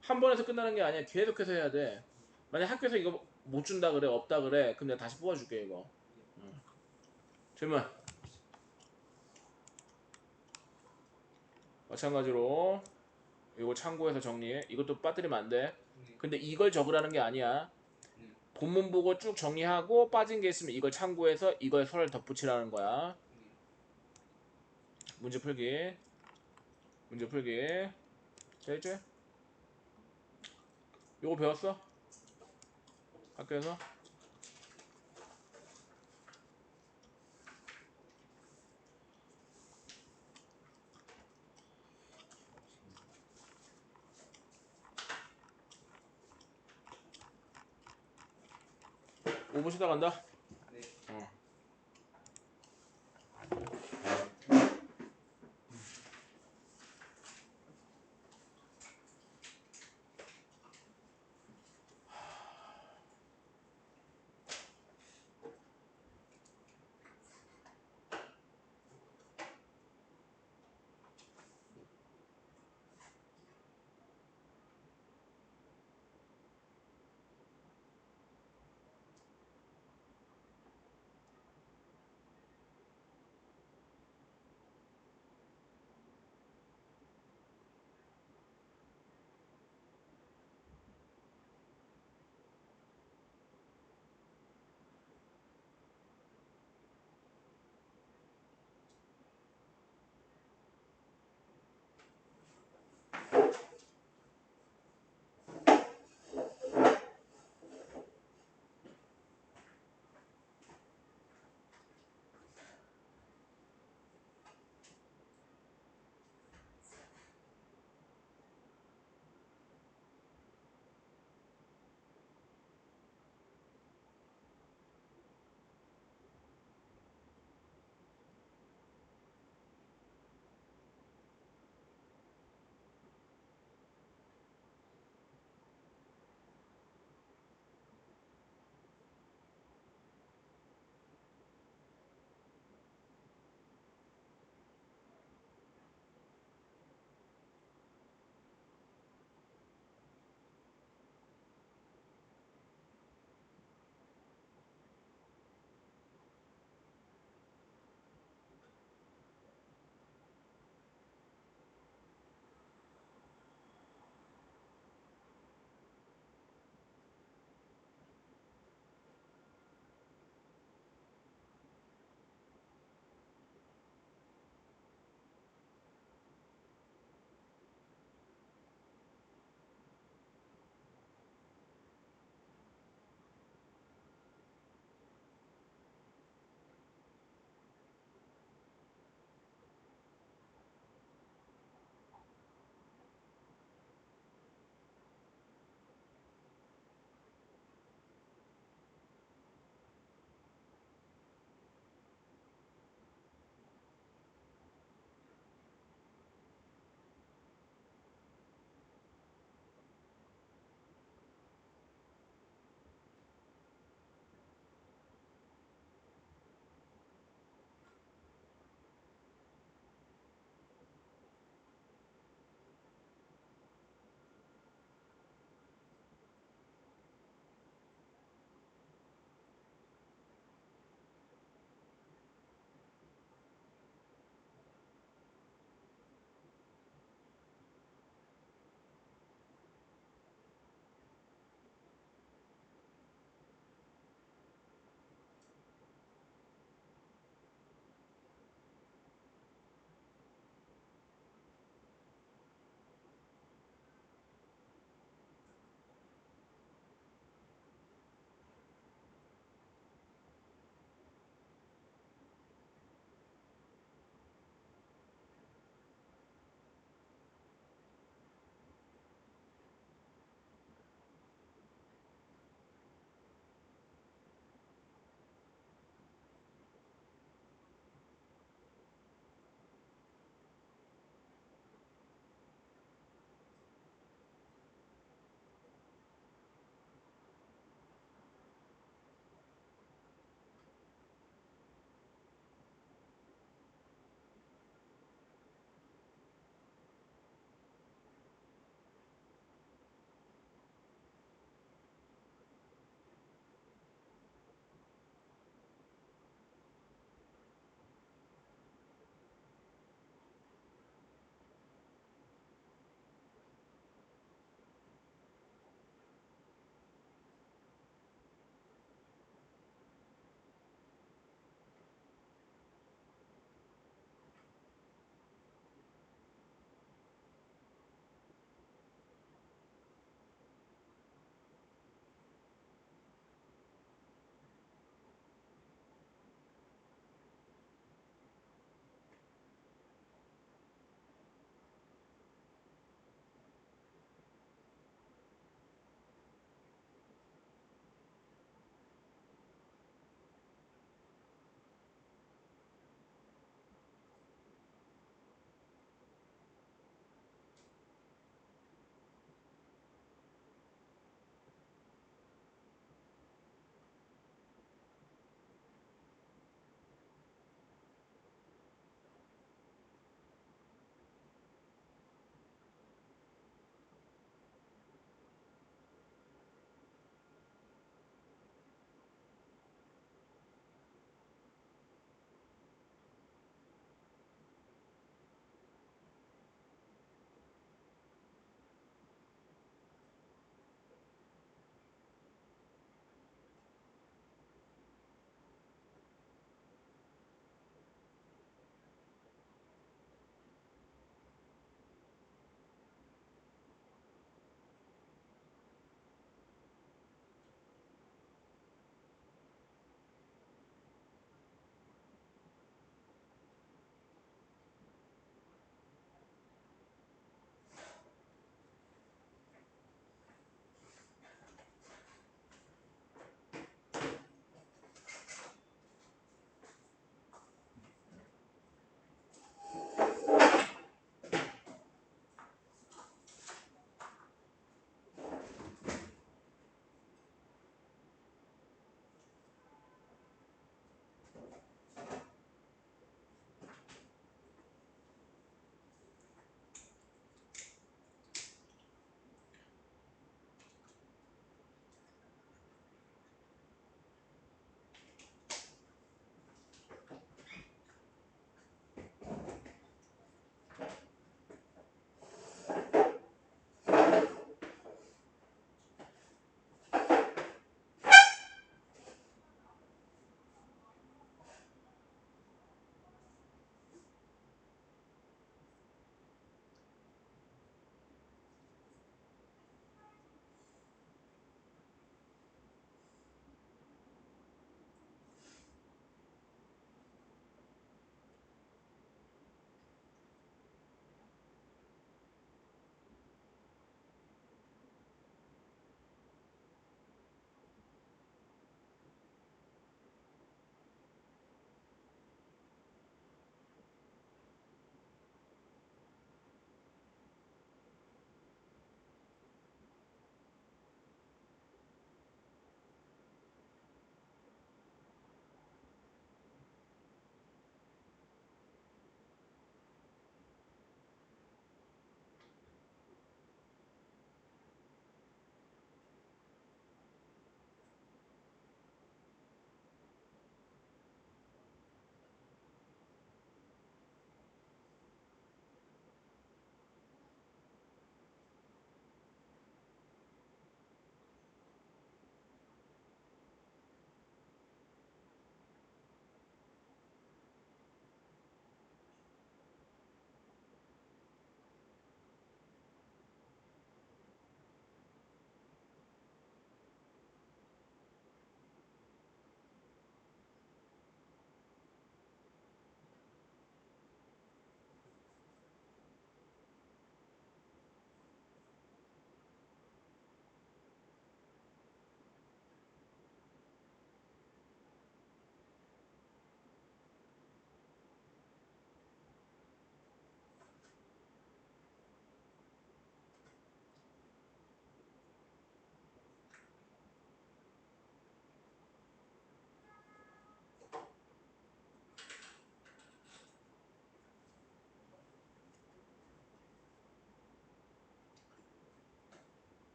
한 번에서 끝나는 게 아니야. 계속해서 해야 돼. 만약 학교에서 이거 못 준다 그래, 없다 그래, 그럼 내가 다시 뽑아줄게 이거. 질문. 마찬가지로 이거 참고해서 정리해. 이것도 빠뜨리면 안 돼. 근데 이걸 적으라는 게 아니야. 본문 보고 쭉 정리하고 빠진 게 있으면 이걸 참고해서 이걸 설을 덧붙이라는 거야. 문제 풀기. 됐지? 요거 배웠어? 학교에서? 오분 쉬다 간다. 네. 어.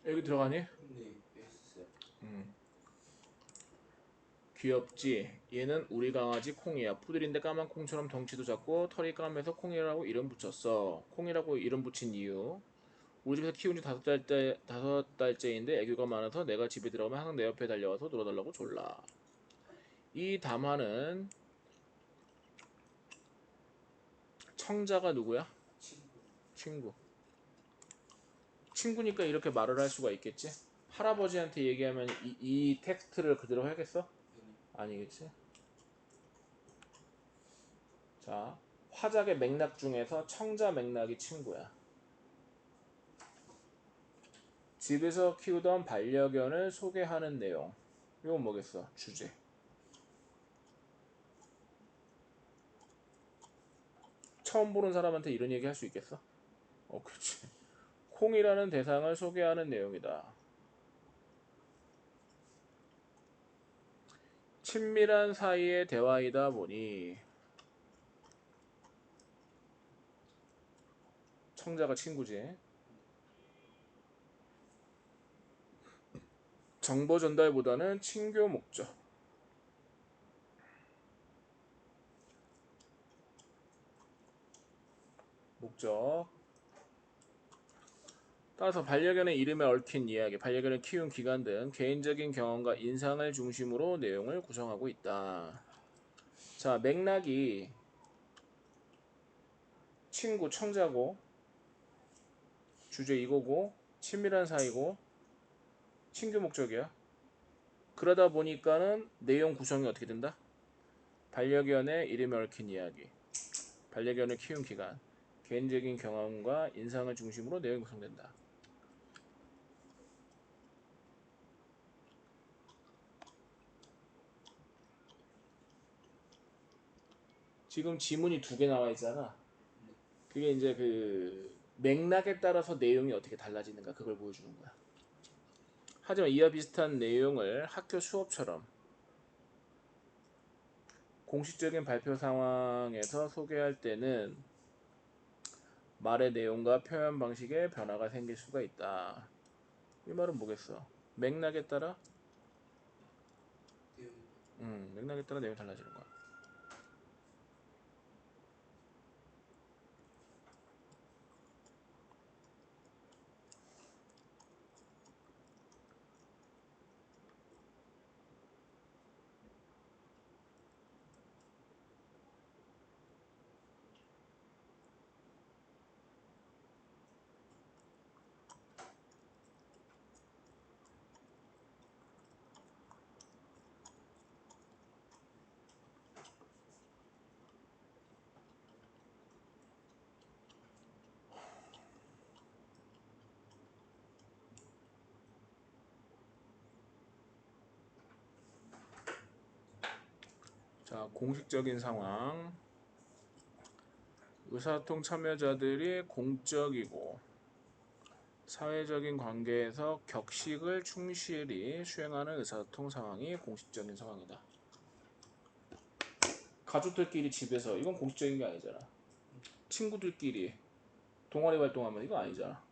여기 들어가니? 네, 있었어요. 귀엽지? 얘는 우리 강아지 콩이야. 푸들인데 까만 콩처럼 덩치도 작고 털이 까매서 콩이라고 이름 붙였어. 콩이라고 이름 붙인 이유. 우리 집에서 키운 지 5달째인데 애교가 많아서 내가 집에 들어가면 항상 내 옆에 달려와서 놀아달라고 졸라. 이 담화는 청자가 누구야? 친구. 친구. 친구니까 이렇게 말을 할 수가 있겠지? 할아버지한테 얘기하면 이 텍스트를 그대로 하겠어? 아니겠지? 자, 화작의 맥락 중에서 청자 맥락이 친구야. 집에서 키우던 반려견을 소개하는 내용. 이건 뭐겠어? 주제. 처음 보는 사람한테 이런 얘기 할 수 있겠어? 그렇지. 콩이라는 대상을 소개하는 내용이다. 친밀한 사이의 대화이다 보니 청자가 친구지. 정보 전달보다는 친교 목적. 목적. 따라서 반려견의 이름에 얽힌 이야기, 반려견을 키운 기간 등 개인적인 경험과 인상을 중심으로 내용을 구성하고 있다. 자, 맥락이 친구, 청자고, 주제 이거고, 친밀한 사이고, 친교 목적이야. 그러다 보니까는 내용 구성이 어떻게 된다? 반려견의 이름에 얽힌 이야기, 반려견을 키운 기간, 개인적인 경험과 인상을 중심으로 내용이 구성된다. 지금 지문이 2개 나와 있잖아. 그게 이제 그 맥락에 따라서 내용이 어떻게 달라지는가 그걸 보여주는 거야. 하지만 이와 비슷한 내용을 학교 수업처럼 공식적인 발표 상황에서 소개할 때는 말의 내용과 표현 방식에 변화가 생길 수가 있다. 이 말은 뭐겠어? 맥락에 따라 맥락에 따라 내용이 달라지는 거야. 자, 공식적인 상황. 의사소통 참여자들이 공적이고 사회적인 관계에서 격식을 충실히 수행하는 의사소통 상황이 공식적인 상황이다. 가족들끼리 집에서 이건 공식적인 게 아니잖아. 친구들끼리 동아리 활동하면 이거 아니잖아.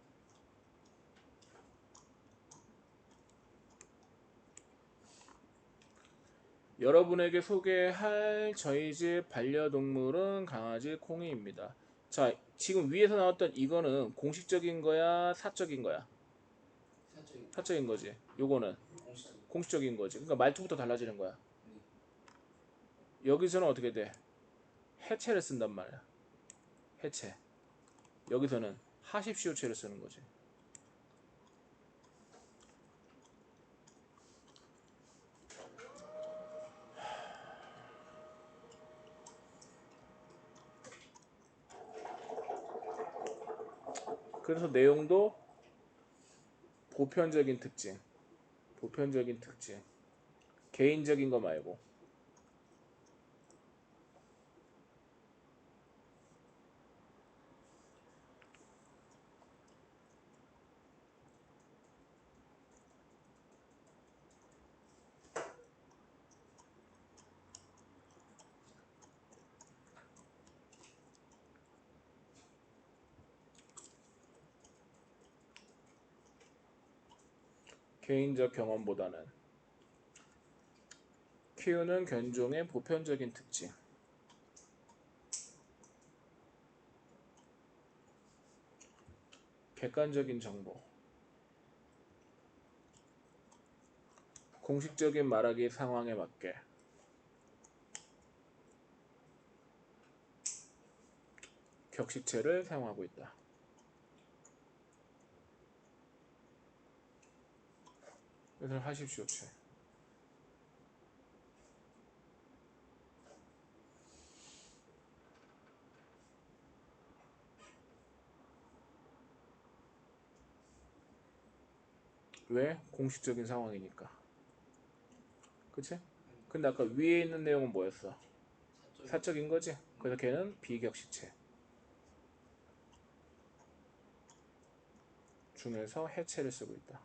여러분에게 소개할 저희 집 반려동물은 강아지 콩이입니다. 자, 지금 위에서 나왔던 이거는 공식적인 거야, 사적인 거야? 사적인. 사적인 거지. 요거는 공식적인. 공식적인 거지. 그러니까 말투부터 달라지는 거야. 여기서는 어떻게 돼? 해체를 쓴단 말이야. 해체. 여기서는 하십시오체를 쓰는 거지. 그래서 내용도 보편적인 특징, 보편적인 특징, 개인적인 거 말고. 개인적 경험보다는. 키우는 견종의 보편적인 특징. 객관적인 정보. 공식적인 말하기 상황에 맞게. 격식체를 사용하고 있다. 그래서 하십시오. 채. 왜? 공식적인 상황이니까. 그치? 근데 아까 위에 있는 내용은 뭐였어? 사적인 거지? 그래서 걔는 비격식체 중에서 해체를 쓰고 있다.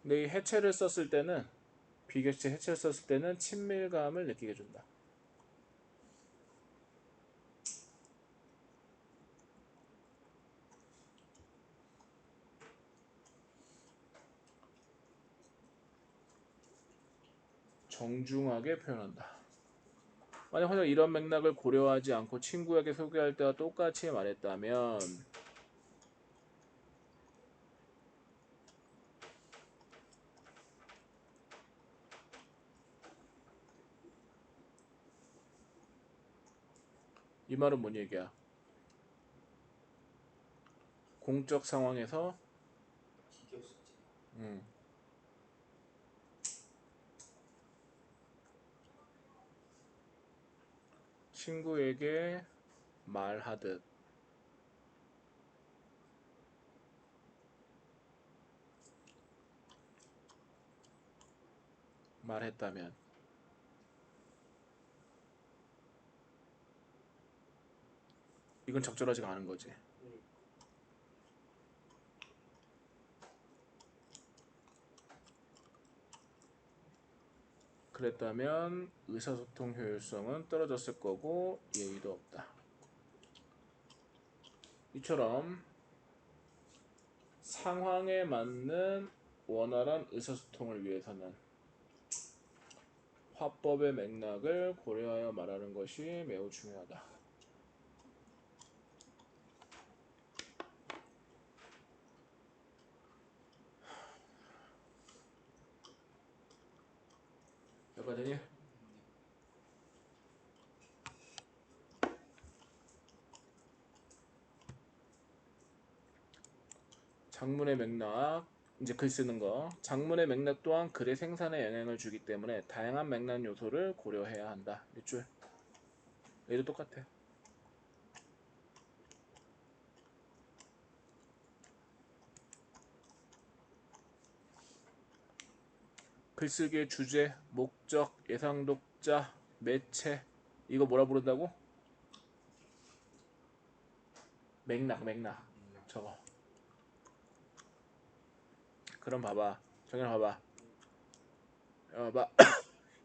근데 이 해체를 썼을 때는 비격식체 해체를 썼을 때는 친밀감을 느끼게 준다. 정중하게 표현한다. 만약 혼자 이런 맥락을 고려하지 않고 친구에게 소개할 때와 똑같이 말했다면 이 말은 뭔 얘기야? 공적 상황에서 비격식체. 친구에게 말하듯 말했다면 이건 적절하지가 않은 거지. 그랬다면 의사소통 효율성은 떨어졌을 거고 예의도 없다. 이처럼 상황에 맞는 원활한 의사소통을 위해서는 화법의 맥락을 고려하여 말하는 것이 매우 중요하다. 여기까지니? 장문의 맥락, 이제 글 쓰는 거. 장문의 맥락 또한 글의 생산에 영향을 주기 때문에 다양한 맥락 요소를 고려해야 한다. 밑줄. 얘도 똑같아. 글쓰기의 주제, 목적, 예상 독자, 매체 이거 뭐라 부른다고? 맥락 저거. 그럼 봐봐. 정현 봐봐. 봐.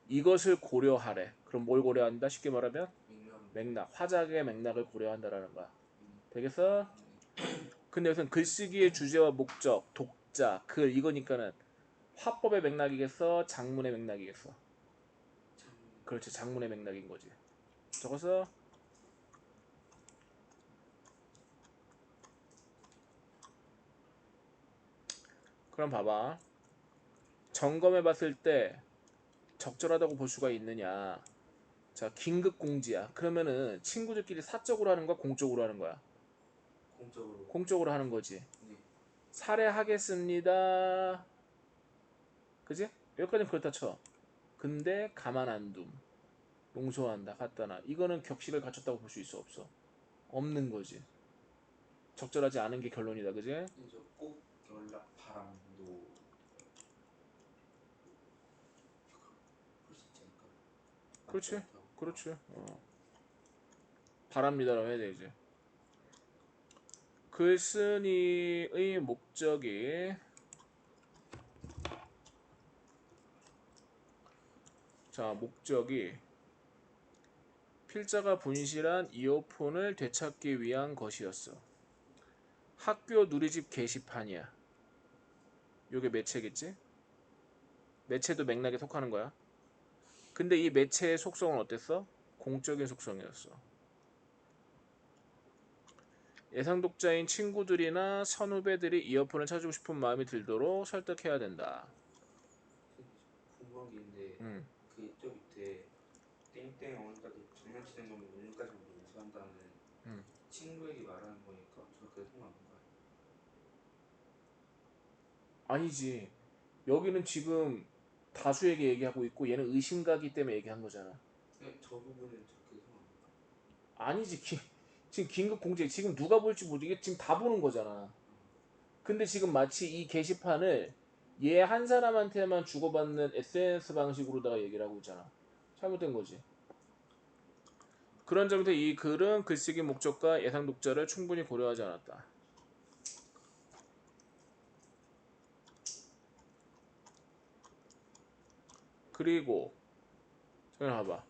이것을 고려하래. 그럼 뭘 고려한다? 쉽게 말하면 맥락, 화작의 맥락을 고려한다라는 거야. 되겠어? 근데 여기서 글쓰기의 주제와 목적, 독자, 글 이거니까는 화법의 맥락이겠어? 장문의 맥락이겠어? 그렇지, 장문의 맥락인 거지. 적어서 그럼 봐봐. 점검해 봤을 때 적절하다고 볼 수가 있느냐? 자, 긴급 공지야. 그러면은 친구들끼리 사적으로 하는 거야, 공적으로 하는 거야? 공적으로. 공적으로 하는 거지. 네. 살해하겠습니다. 그지? 여기까지는 그렇다 쳐. 근데 가만 안 둠. 용서한다, 갖다 놔. 이거는 격식을 갖췄다고 볼 수 있어, 없어? 없는 거지. 적절하지 않은 게 결론이다, 그지? 이제 꼭 연락 바람도 볼 수 있지 않을까? 그렇지, 그렇지. 바랍니다라고 해야 되지. 글쓴이의 목적이 자, 목적이 필자가 분실한 이어폰을 되찾기 위한 것이었어. 학교 누리집 게시판이야. 요게 매체겠지? 매체도 맥락에 속하는 거야. 근데 이 매체의 속성은 어땠어? 공적인 속성이었어. 예상 독자인 친구들이나 선후배들이 이어폰을 찾고 싶은 마음이 들도록 설득해야 된다. 궁금한 게 있는데 음. 그 밑에 땡땡 어른까지 장난치는 거면 오늘까지만 용서한다는 음. 친구에게 말하는 거니까 저렇게 상관없는 거야. 아니지. 여기는 지금 다수에게 얘기하고 있고 얘는 의심가기 때문에 얘기한 거잖아. 근데 저 부분은 저렇게 상관없는 거야. 아니지. 지금 긴급 공지 지금 누가 볼지 모르 이게 지금 다 보는 거잖아. 근데 지금 마치 이 게시판을 얘 한 사람한테만 주고받는 SNS 방식으로다가 얘기를 하고 있잖아. 잘못된 거지. 그런 점에서 이 글은 글쓰기 목적과 예상 독자를 충분히 고려하지 않았다. 그리고 잠깐 봐봐.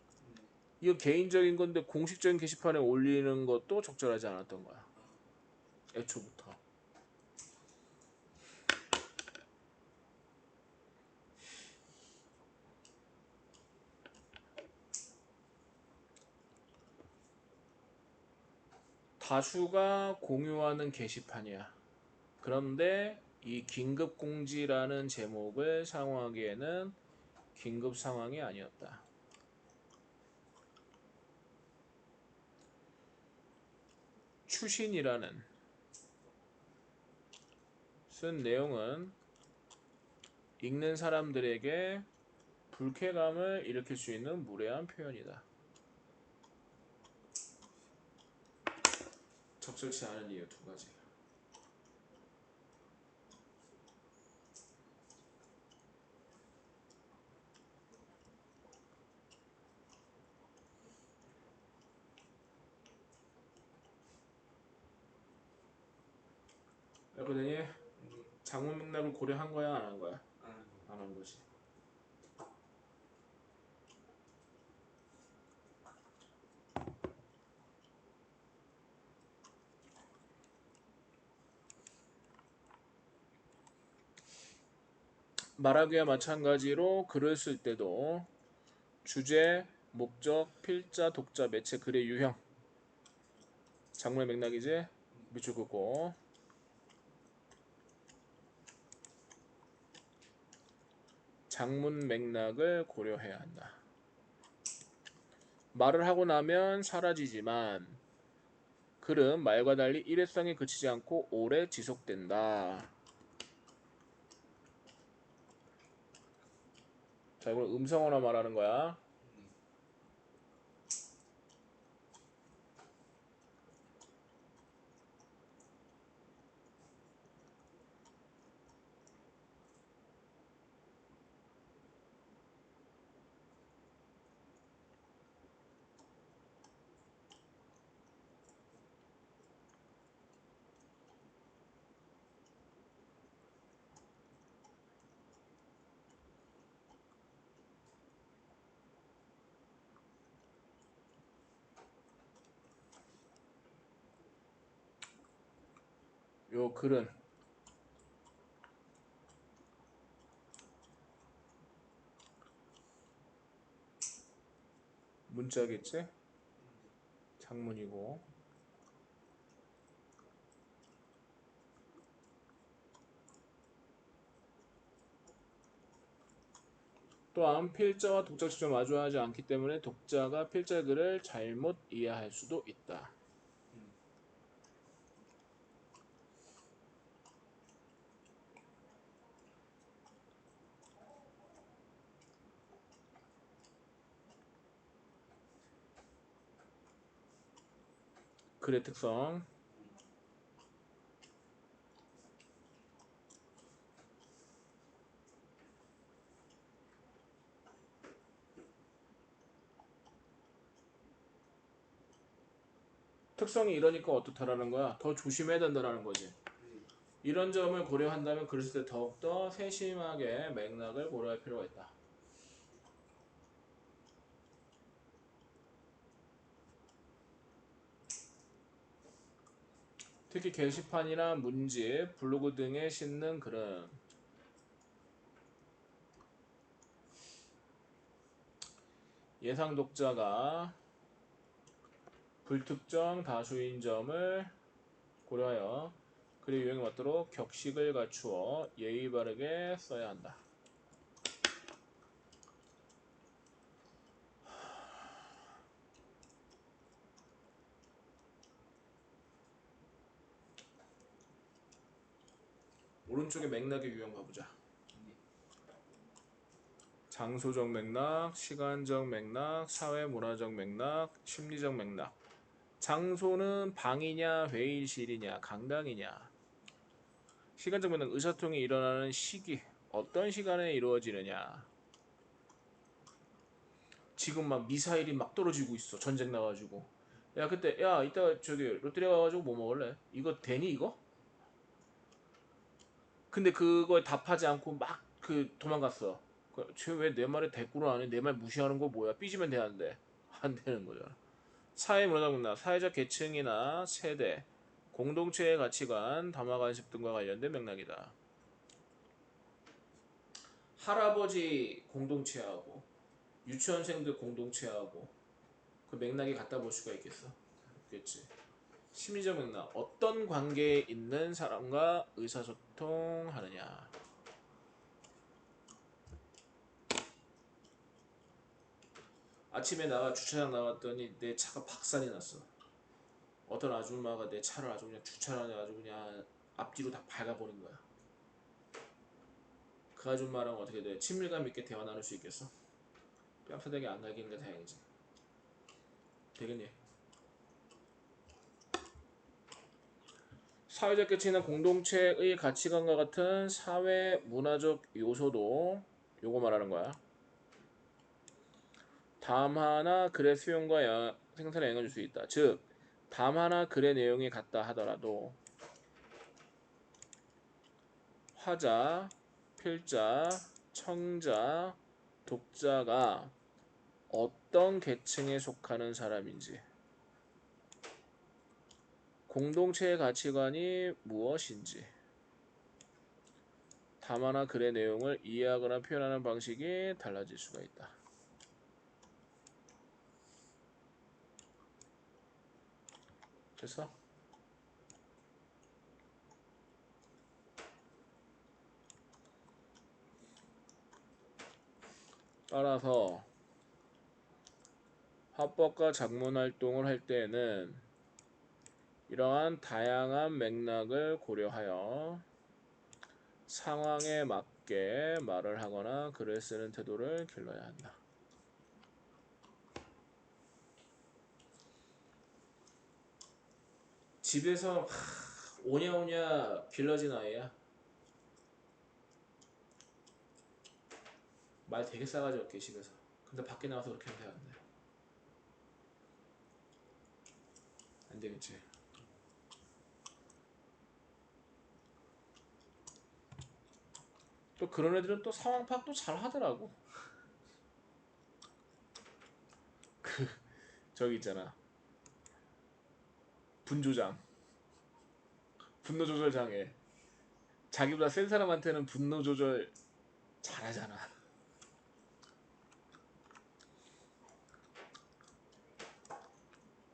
이거 개인적인 건데 공식적인 게시판에 올리는 것도 적절하지 않았던 거야. 애초부터. 다수가 공유하는 게시판이야. 그런데 이 긴급공지라는 제목을 사용하기에는 긴급 상황이 아니었다. 추신이라는 쓴 내용은 읽는 사람들에게 불쾌감을 일으킬 수 있는 무례한 표현이다. 적절치 않은 이유 두 가지. 그러더니 장문 맥락을 고려한 거야 안 한 거야? 안 한 거지. 말하기와 마찬가지로 글을 쓸 때도 주제, 목적, 필자, 독자, 매체, 글의 유형 장문의 맥락이지? 밑줄 긋고 장문 맥락을 고려해야 한다. 말을 하고 나면 사라지지만 글은 말과 달리 일회성에 그치지 않고 오래 지속된다. 자, 이건 음성어나 말하는 거야. 요 글은 문자겠지? 장문이고 또한 필자와 독자가 직접 마주하지 않기 때문에 독자가 필자의 글을 잘못 이해할 수도 있다. 글의 특성 특성이 이러니까 어떻다라는 거야? 더 조심해야 된다는 거지. 이런 점을 고려한다면 글을 쓸 때 더욱더 세심하게 맥락을 고려할 필요가 있다. 특히 게시판이나 문집, 블로그 등에 싣는 글은 예상 독자가 불특정 다수인 점을 고려하여 글의 유형에 맞도록 격식을 갖추어 예의 바르게 써야 한다. 오른쪽에 맥락의 유형 봐보자. 장소적 맥락, 시간적 맥락, 사회문화적 맥락, 심리적 맥락. 장소는 방이냐, 회의실이냐, 강당이냐. 시간적 맥락, 의사소통이 일어나는 시기, 어떤 시간에 이루어지느냐. 지금 막 미사일이 막 떨어지고 있어. 전쟁 나가지고. 야 그때 야 이따 저기 롯데리아 가가지고 뭐 먹을래? 이거 되니 이거? 근데 그거에 답하지 않고 막 그 도망갔어. 쟤왜 내 말에 대꾸를 안 해? 내 말 무시하는 거 뭐야? 삐지면 되는데 안 되는 거잖아. 사회 문화적 문화, 사회적 계층이나 세대, 공동체의 가치관, 담화 관습 등과 관련된 맥락이다. 할아버지 공동체하고 유치원생들 공동체하고 그 맥락이 갖다 볼 수가 있겠어? 없겠지. 심리적 맥락, 어떤 관계에 있는 사람과 의사소통하느냐. 아침에 나가 주차장 나왔더니 내 차가 박살이 났어. 어떤 아줌마가 내 차를 아주 그냥 주차장에 아주 그냥 앞뒤로 다 밟아버린 거야. 그 아줌마랑 어떻게 돼? 친밀감 있게 대화 나눌 수 있겠어? 뺨싸대기 안 갈기는 게 다행이지. 되겠니? 사회적 계층이나 공동체의 가치관과 같은 사회 문화적 요소도 요거 말하는 거야. 담화나 글의 수용과 생산에 영향을 줄 수 있다. 즉 담화나 글의 내용이 같다 하더라도 화자, 필자, 청자, 독자가 어떤 계층에 속하는 사람인지, 공동체의 가치관이 무엇인지, 담화나 글의 내용을 이해하거나 표현하는 방식이 달라질 수가 있다. 됐어? 따라서 화법과 작문 활동을 할 때에는 이러한 다양한 맥락을 고려하여 상황에 맞게 말을 하거나 글을 쓰는 태도를 길러야 한다. 집에서 오냐오냐 길러진 아이야. 말 되게 싸가지 없게 집에서. 근데 밖에 나와서 그렇게 하면 안 돼. 안 되겠지. 또 그런 애들은 또 상황 파악도 잘 하더라고. 저기 있잖아. 분조장. 분노 조절 장애. 자기보다 센 사람한테는 분노 조절 잘하잖아.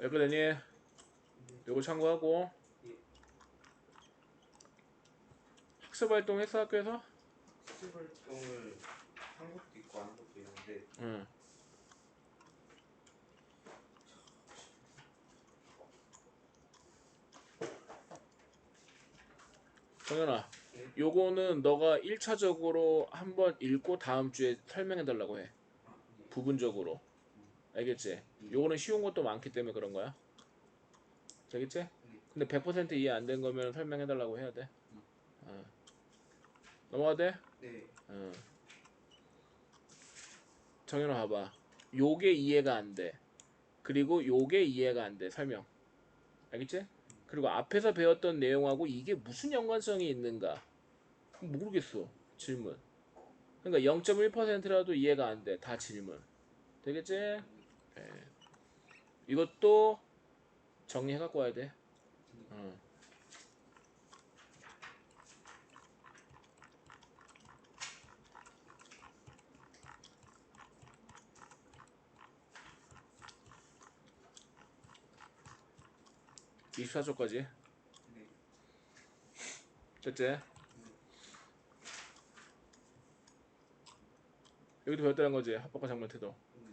여기까지 요거 참고하고. 학습 활동 했어 학교에서? 학습 활동을 한 것도 있고 안 한 것도 있는데 응. 정연아, 네? 요거는 너가 1차적으로 한번 읽고 다음 주에 설명해 달라고 해. 네. 부분적으로. 알겠지? 요거는 쉬운 것도 많기 때문에 그런 거야. 알겠지? 네. 근데 100% 이해 안 된 거면 설명해 달라고 해야 돼. 어. 넘어가 돼? 네. 어. 정연아 봐봐. 요게 이해가 안 돼. 그리고 요게 이해가 안 돼. 설명. 알겠지? 그리고 앞에서 배웠던 내용하고 이게 무슨 연관성이 있는가? 모르겠어. 질문. 그러니까 0.1%라도 이해가 안 돼. 다 질문. 되겠지? 이것도 정리해 갖고 와야 돼. 어. 24초까지. 네. 됐지? 여기도 배웠다는 거지. 합법과 장문 태도. 네.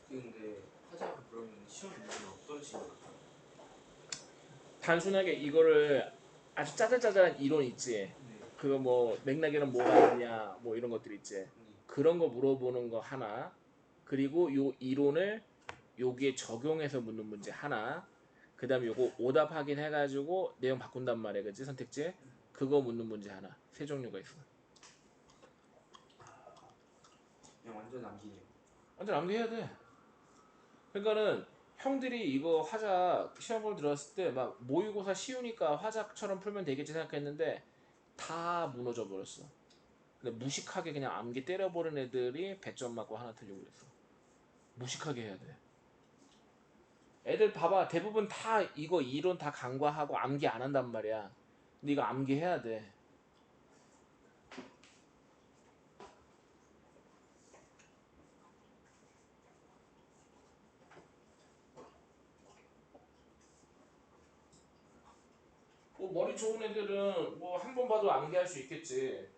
근데 화자가 그러면 시험 문제는 어떤 식으로 나와요? 단순하게 이거를 아주 짜잘짜잘한 이론 있지. 네. 그거 뭐 맥락에는 뭐가 있냐 뭐 이런 것들 있지. 네. 그런 거 물어보는 거 하나. 그리고 요 이론을 여기에 적용해서 묻는 문제 하나. 그 다음에 요거 오답 확인해가지고 내용 바꾼단 말이야. 그치? 선택지. 그거 묻는 문제 하나. 세 종류가 있어. 그냥 완전 남기네요. 완전 암기해야 돼. 그러니까는 형들이 이거 화작 시험 보러 들어갔을 때 막 모의고사 쉬우니까 화작처럼 풀면 되겠지 생각했는데 다 무너져 버렸어. 근데 무식하게 그냥 암기 때려버린 애들이 100점 맞고 하나 틀리고 그랬어. 무식하게 해야 돼. 애들 봐봐. 대부분 다 이거 이론 다 간과하고 암기 안 한단 말이야. 근데 이거 암기해야 돼. 뭐 머리 좋은 애들은 뭐 한 번 봐도 암기할 수 있겠지.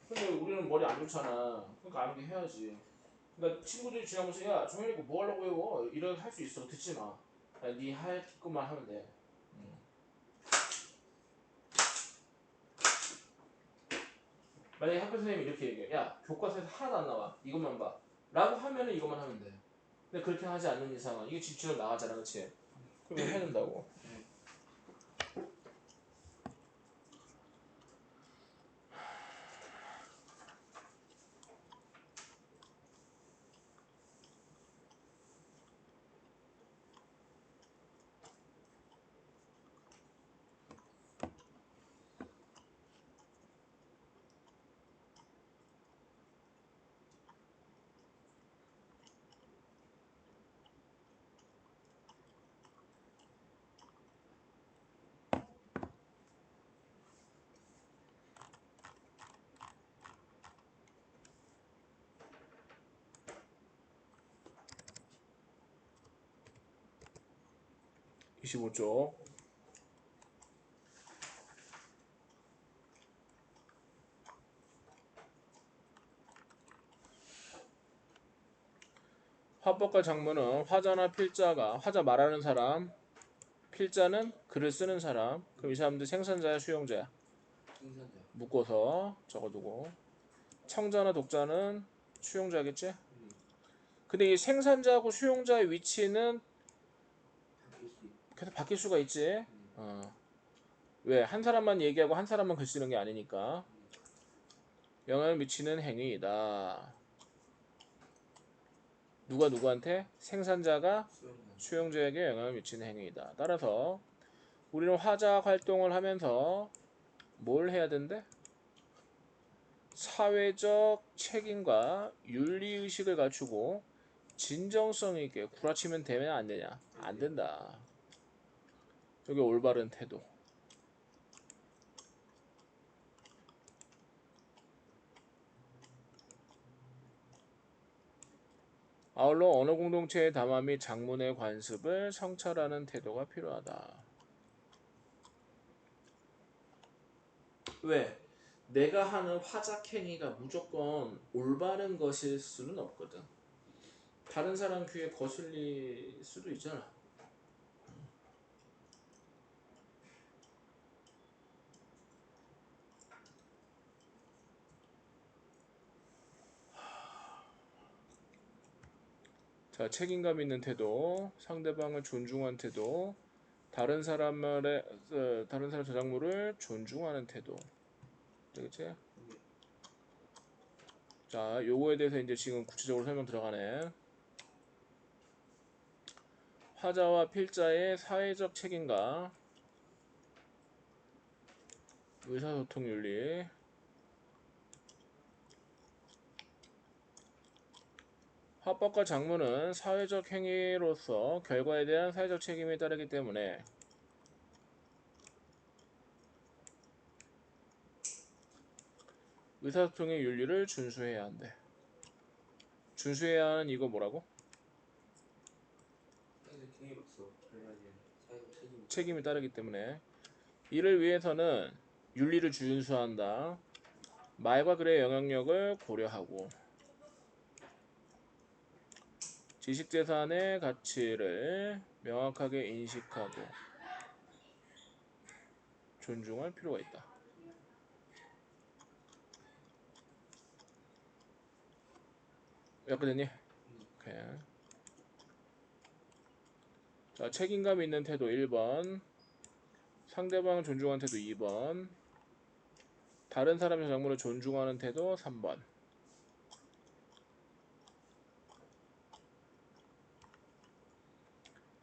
근데 우리는 머리 안 좋잖아. 그러니까 암기해야지. 그러니까 친구들이 지나면서 야 종현이 이거 뭐 하려고 해요? 이렇게 할 수 있어. 듣지 마. 네 할 것만 하면 돼. 만약에 학교 선생님이 이렇게 얘기해. 야 교과서에서 하나도 안 나와. 이것만 봐. 라고 하면은 이것만 하면 돼. 근데 그렇게 하지 않는 이상은 이게 집중력 나가잖아. 그치? 그럼 해야 된다고. 25쪽. 화법과 장문은 화자나 필자가 화자 말하는 사람, 필자는 글을 쓰는 사람. 그럼 이 사람들 생산자야 수용자야? 생산자. 묶어서 적어두고. 청자나 독자는 수용자겠지? 네. 근데 이 생산자하고 수용자의 위치는 바뀔 수 있. 계속 바뀔 수가 있지. 왜? 한 사람만 얘기하고 한 사람만 글 쓰는 게 아니니까. 영향을 미치는 행위이다. 누가 누구한테? 생산자가 수용자. 수용자에게 영향을 미치는 행위이다. 따라서 우리는 화작 활동을 하면서 뭘 해야 된대? 사회적 책임과 윤리의식을 갖추고 진정성 있게 구라치면 되냐 안 되냐? 안 된다. 여기 올바른 태도. 아울러 언어 공동체의 담화 및 장문의 관습을 성찰하는 태도가 필요하다. 왜? 내가 하는 화작 행위가 무조건 올바른 것일 수는 없거든. 다른 사람 귀에 거슬릴 수도 있잖아. 자, 책임감 있는 태도, 상대방을 존중한 태도, 다른 사람 저작물을 존중하는 태도. 그치? 자, 요거에 대해서 이제 지금 구체적으로 설명 들어가네. 화자와 필자의 사회적 책임과 의사소통 윤리. 화법과 작문은 사회적 행위로서 결과에 대한 사회적 책임이 따르기 때문에 의사소통의 윤리를 준수해야 한대. 준수해야 하는 이거 뭐라고? 사회적 행위로서 결과에 대한 사회적 책임이 따르기 때문에 이를 위해서는 윤리를 준수한다. 말과 글의 영향력을 고려하고 지식재산의 가치를 명확하게 인식하고 존중할 필요가 있다. 약간 됐니? 오케이. 자, 책임감 있는 태도 1번, 상대방을 존중하는 태도 2번, 다른 사람의 작물을 존중하는 태도 3번.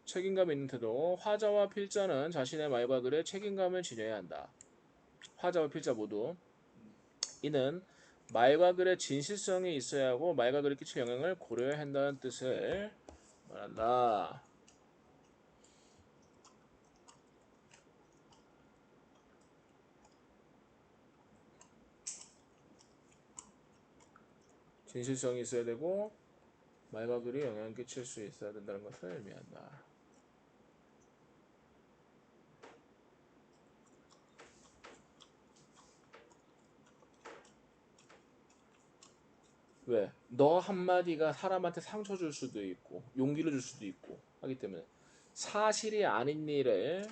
책임감 있는 태도. 화자와 필자는 자신의 말과 글에 책임감을 지녀야 한다. 화자와 필자 모두. 이는 말과 글에 진실성이 있어야 하고 말과 글에 끼칠 영향을 고려해야 한다는 뜻을 말한다. 진실성이 있어야 되고 말과 글이 영향을 끼칠 수 있어야 된다는 것을 의미한다. 왜? 너 한마디가 사람한테 상처 줄 수도 있고 용기를 줄 수도 있고 하기 때문에 사실이 아닌 일을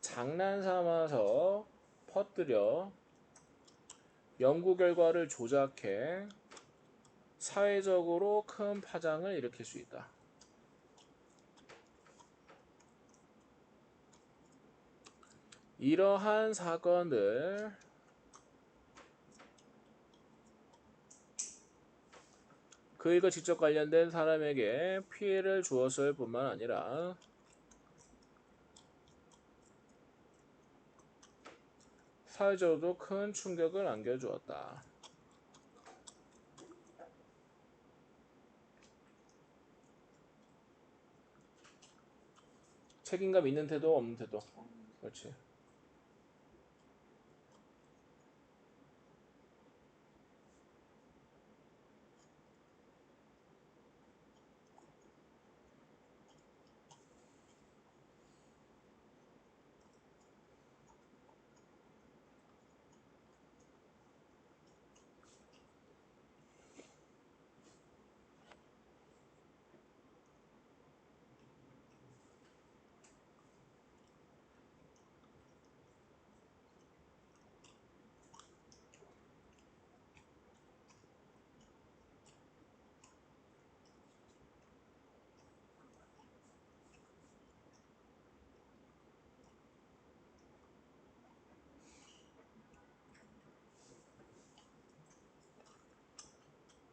장난 삼아서 퍼뜨려 연구 결과를 조작해 사회적으로 큰 파장을 일으킬 수 있다. 이러한 사건을 그 일과 직접 관련된 사람에게 피해를 주었을 뿐만 아니라 사회적으로도 큰 충격을 안겨주었다. 책임감 있는 태도, 없는 태도. 그렇지.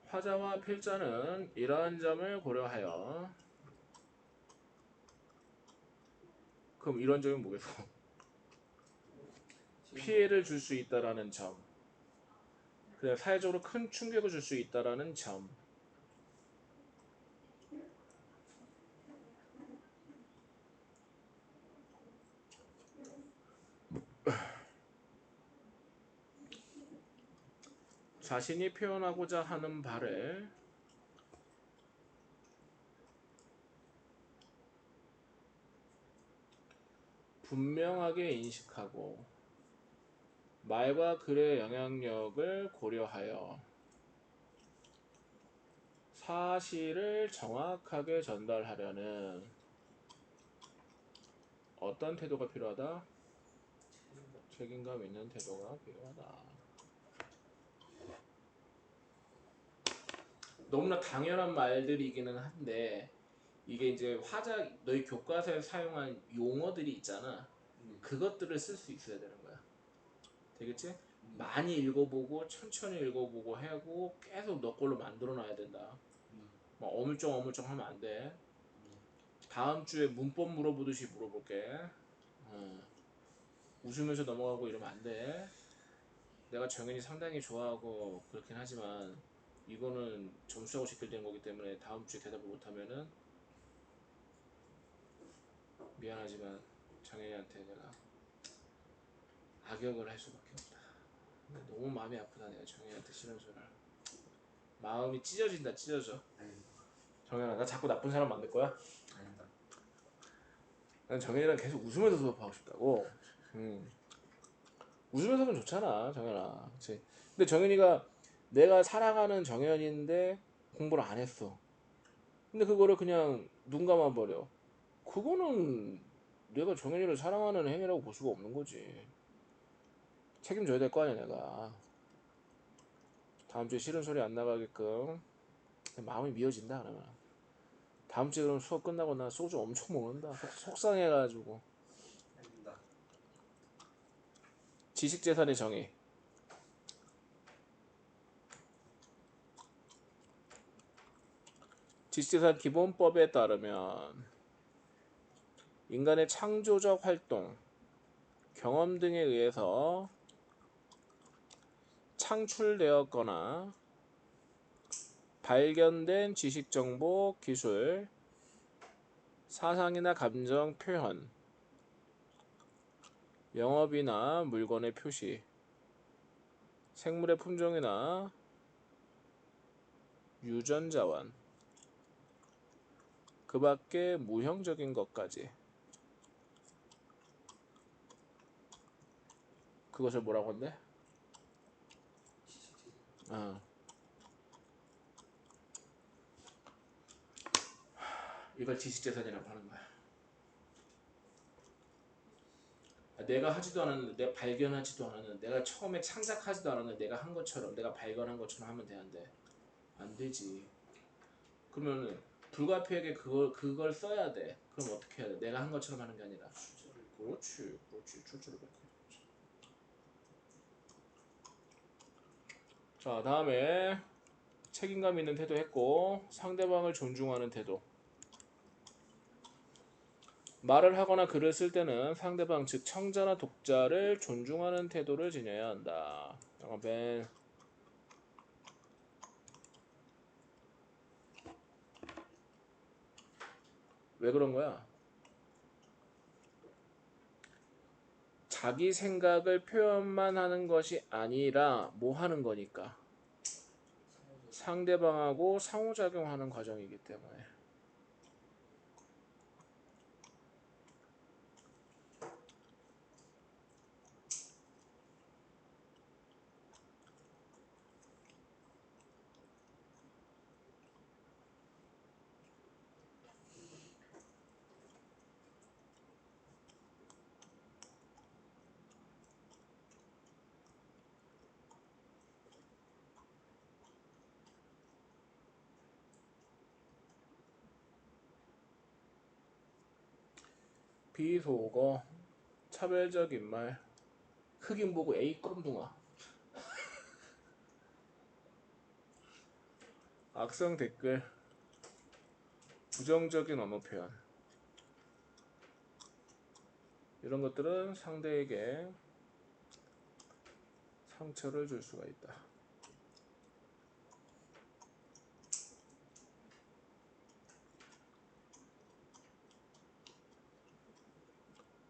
화자와 필자는 이러한 점을 고려하여 그럼 이런 점이 뭐겠어? 피해를 줄 수 있다라는 점. 그래 사회적으로 큰 충격을 줄 수 있다라는 점. 자신이 표현하고자 하는 바를 분명하게 인식하고 말과 글의 영향력을 고려하여 사실을 정확하게 전달하려는 어떤 태도가 필요하다? 책임감 있는 태도가 필요하다. 너무나 당연한 말들이기는 한데 이게 이제 너희 교과서에 사용한 용어들이 있잖아. 그것들을 쓸 수 있어야 되는 거야. 되겠지? 많이 읽어보고 천천히 읽어보고 하고 계속 너 걸로 만들어놔야 된다. 뭐 어물쩡 하면 안 돼. 다음 주에 문법 물어보듯이 물어볼게. 웃으면서 넘어가고 이러면 안 돼. 내가 정현이 상당히 좋아하고 그렇긴 하지만 이거는 점수하고 직결된 거기 때문에 다음 주에 대답을 못하면은 미안하지만 정현이한테 내가 악역을 할 수밖에 없다. 너무 마음이 아프다. 내가 정현이한테 싫은 소리를. 마음이 찢어져. 정현아, 나 자꾸 나쁜 사람 만들 거야? 아닙니다. 난 정현이랑 계속 웃으면서 수업하고 싶다고. 웃으면서 하면 좋잖아, 정현아. 그치? 근데 정현이가 내가 사랑하는 정현인데 공부를 안 했어. 근데 그거를 그냥 눈 감아버려. 그거는 내가 정현이를 사랑하는 행위라고 볼 수가 없는 거지. 책임져야 될 거 아니야, 내가. 다음 주에 싫은 소리 안 나가게끔 마음이 미어진다, 그러면. 다음 주에 그럼 수업 끝나고 나 소주 엄청 먹는다. 속상해가지고. 아닙니다. 지식재산의 정의. 지식재산 기본법에 따르면 인간의 창조적 활동, 경험 등에 의해서 창출되었거나 발견된 지식, 정보, 기술, 사상이나 감정 표현, 영업이나 물건의 표시, 생물의 품종이나 유전자원, 그 밖에 무형적인 것까지. 그것을 뭐라고 한대? 이걸 지식재산이라고 하는 거야. 내가 하지도 않았는데, 내가 발견하지도 않았는데, 내가 처음에 창작하지도 않았는데 내가 한 것처럼, 내가 발견한 것처럼 하면 되는데 안 되지. 그러면 불가피하게 그걸 써야 돼. 그럼 어떻게 해야 돼? 내가 한 것처럼 하는 게 아니라. 그렇지. 출처를 뱉고. 자, 다음에 책임감 있는 태도 했고, 상대방을 존중하는 태도. 말을 하거나 글을 쓸 때는 상대방 즉 청자나 독자를 존중하는 태도를 지녀야 한다. 잠깐 왜 그런 거야? 자기 생각을 표현만 하는 것이 아니라 뭐 하는 거니까 상대방하고 상호작용하는 과정이기 때문에. 비속어, 차별적인 말, 흑인 보고 에이 껌둥아, 악성 댓글, 부정적인 언어 표현, 이런 것들은 상대에게 상처를 줄 수가 있다.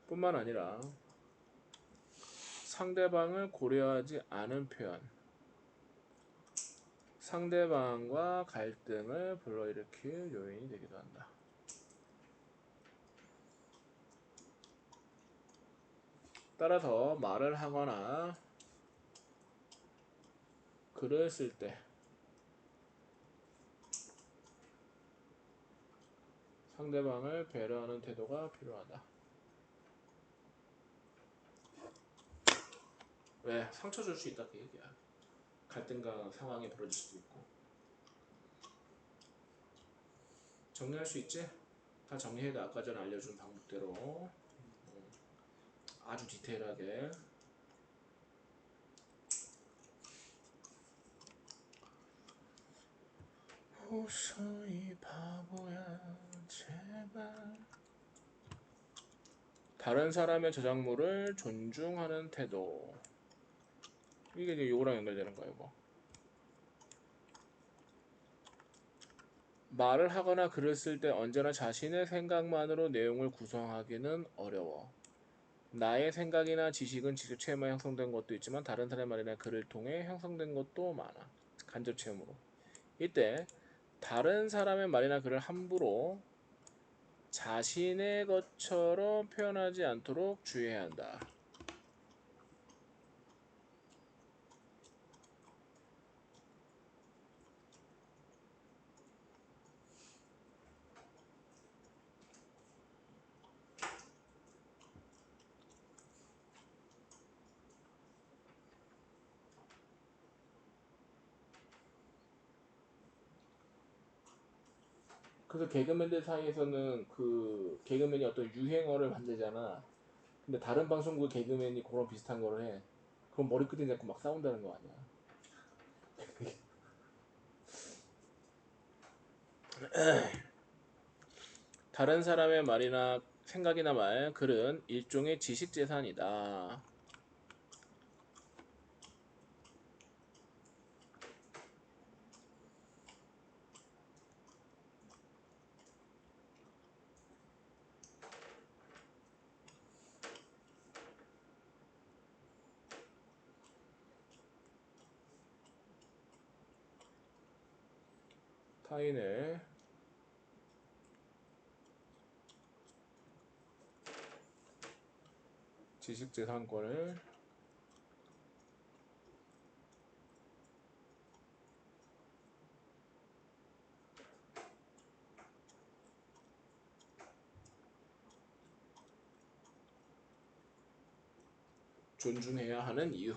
뿐만 아니라 상대방을 고려하지 않은 표현, 상대방과 갈등을 불러일으킬 요인이 되기도 한다. 따라서 말을 하거나 글을 쓸 때 상대방을 배려하는 태도가 필요하다. 왜? 상처 줄 수 있다 그 얘기야. 갈등과 상황이 벌어질 수도 있고. 정리할 수 있지? 다 정리해도 아까 전에 알려준 방법대로 아주 디테일하게. 웃어 이 바보야 제발. 다른 사람의 저작물을 존중하는 태도. 이게 이제 요거랑 연결되는 거예요. 뭐. 말을 하거나 글을 쓸 때 언제나 자신의 생각만으로 내용을 구성하기는 어려워. 나의 생각이나 지식은 직접 체험에 형성된 것도 있지만 다른 사람의 말이나 글을 통해 형성된 것도 많아. 간접 체험으로. 이때 다른 사람의 말이나 글을 함부로 자신의 것처럼 표현하지 않도록 주의해야 한다. 그래서 개그맨들 사이에서는 그 개그맨이 어떤 유행어를 만들잖아. 근데 다른 방송국 개그맨이 그런 비슷한 거를 해. 그럼 머리끄댕이 잡고 막 싸운다는 거 아니야. 다른 사람의 말이나 생각이나 말, 글은 일종의 지식재산이다. 타인의 지식재산권을 존중해야 하는 이유.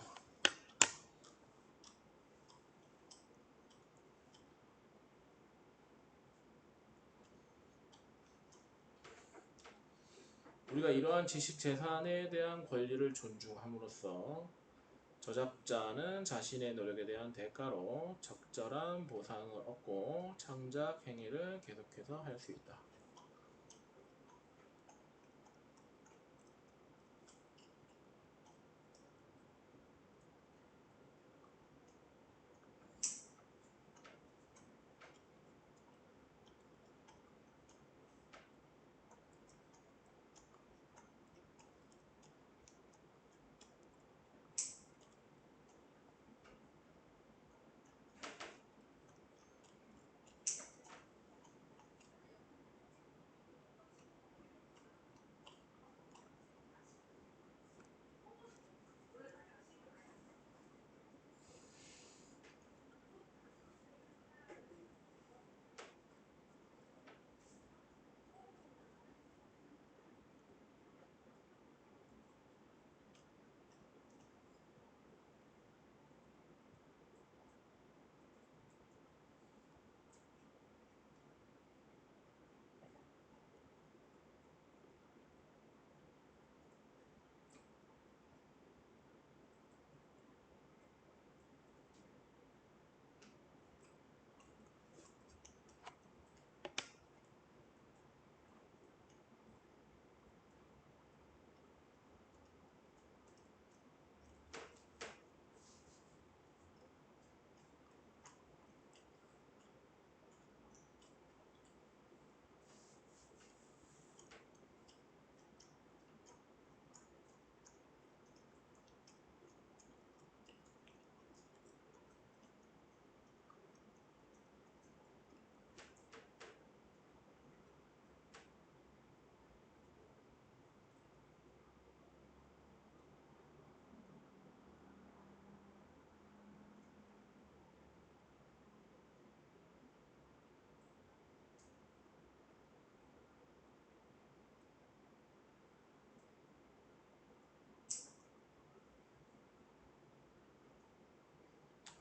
우리가 이러한 지식재산에 대한 권리를 존중함으로써 저작자는 자신의 노력에 대한 대가로 적절한 보상을 얻고 창작 행위를 계속해서 할 수 있다.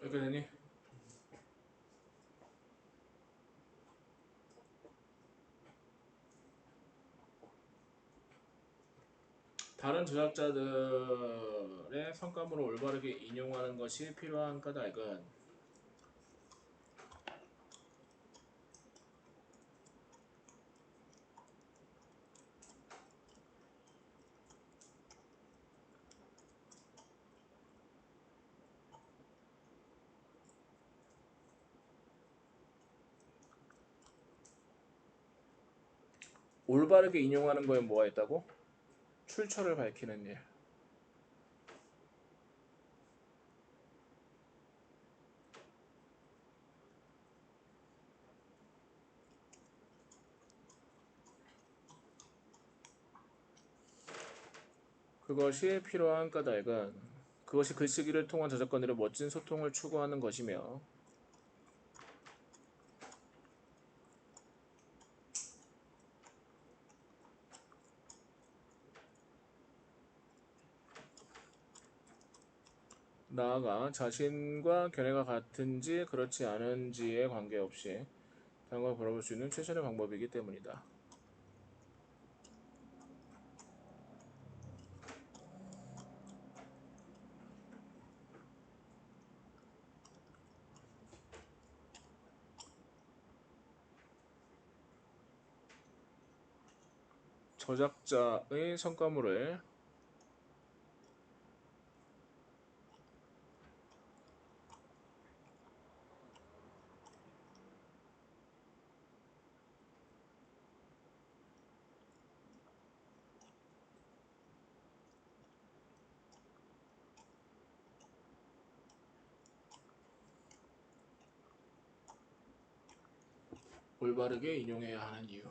이렇게 되니? 다른 저작자들의 성과물을 올바르게 인용하는 것이 필요한 까닭은 올바르게 인용하는 거에 뭐가 있다고? 출처를 밝히는 일. 그것이 필요한 까닭은 그것이 글쓰기를 통한 저작권들의 멋진 소통을 추구하는 것이며 나아가 자신과 견해가 같은지 그렇지 않은지에 관계없이 다른 걸 바라볼 수 있는 최선의 방법이기 때문이다. 저작자의 성과물을 올바르게 인용해야 하는 이유.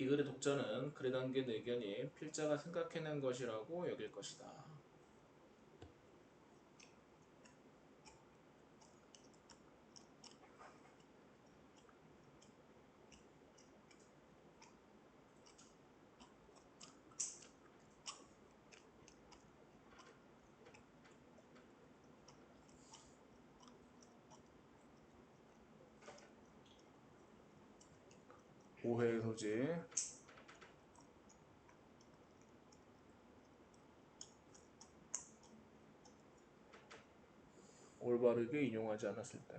이 글의 독자는 글에 담긴 의견이 필자가 생각해낸 것이라고 여길 것이다. 오해의 소지. 올바르게 인용하지 않았을 때.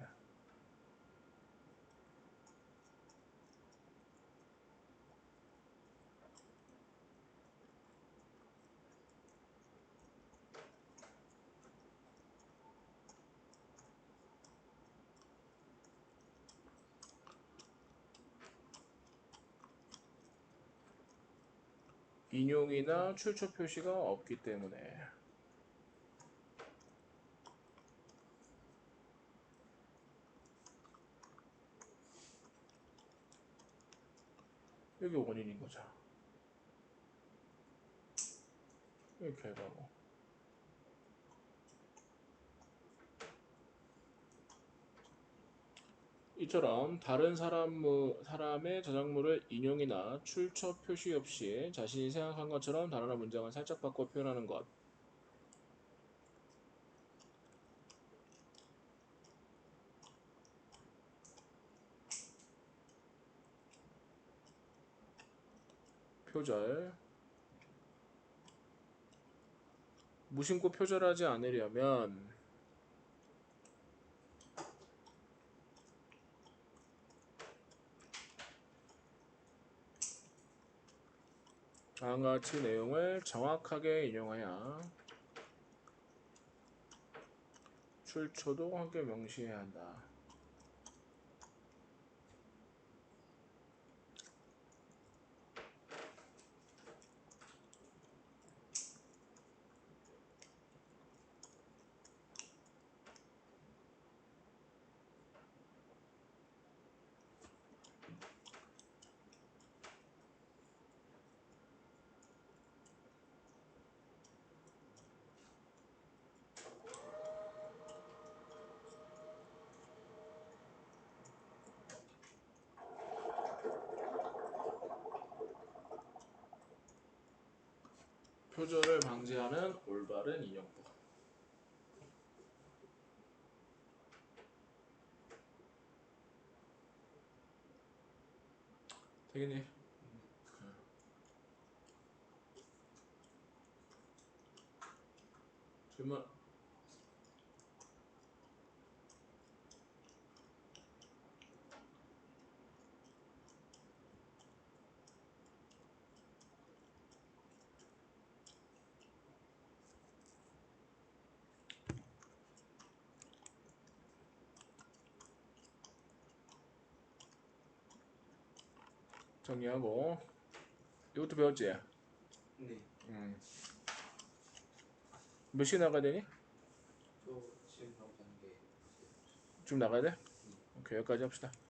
인용이나 출처 표시가 없기 때문에. 여기 원인인 거죠. 여기 결과고. 이처럼 다른 사람의 저작물을 인용이나 출처 표시 없이 자신이 생각한 것처럼 단어나 문장을 살짝 바꿔 표현하는 것. 표절. 무심코 표절하지 않으려면 다음과 같이 내용을 정확하게 인용해야 출처도 함께 명시해야 한다. 표절을 방지하는 올바른 인용법. 되겠니? 질문. 정리하고 이것도 배웠지? 네. 몇 시에 나가야 되니? 저 지금 나가는 게 지금 나가야 돼? 오케이, 여기까지 합시다.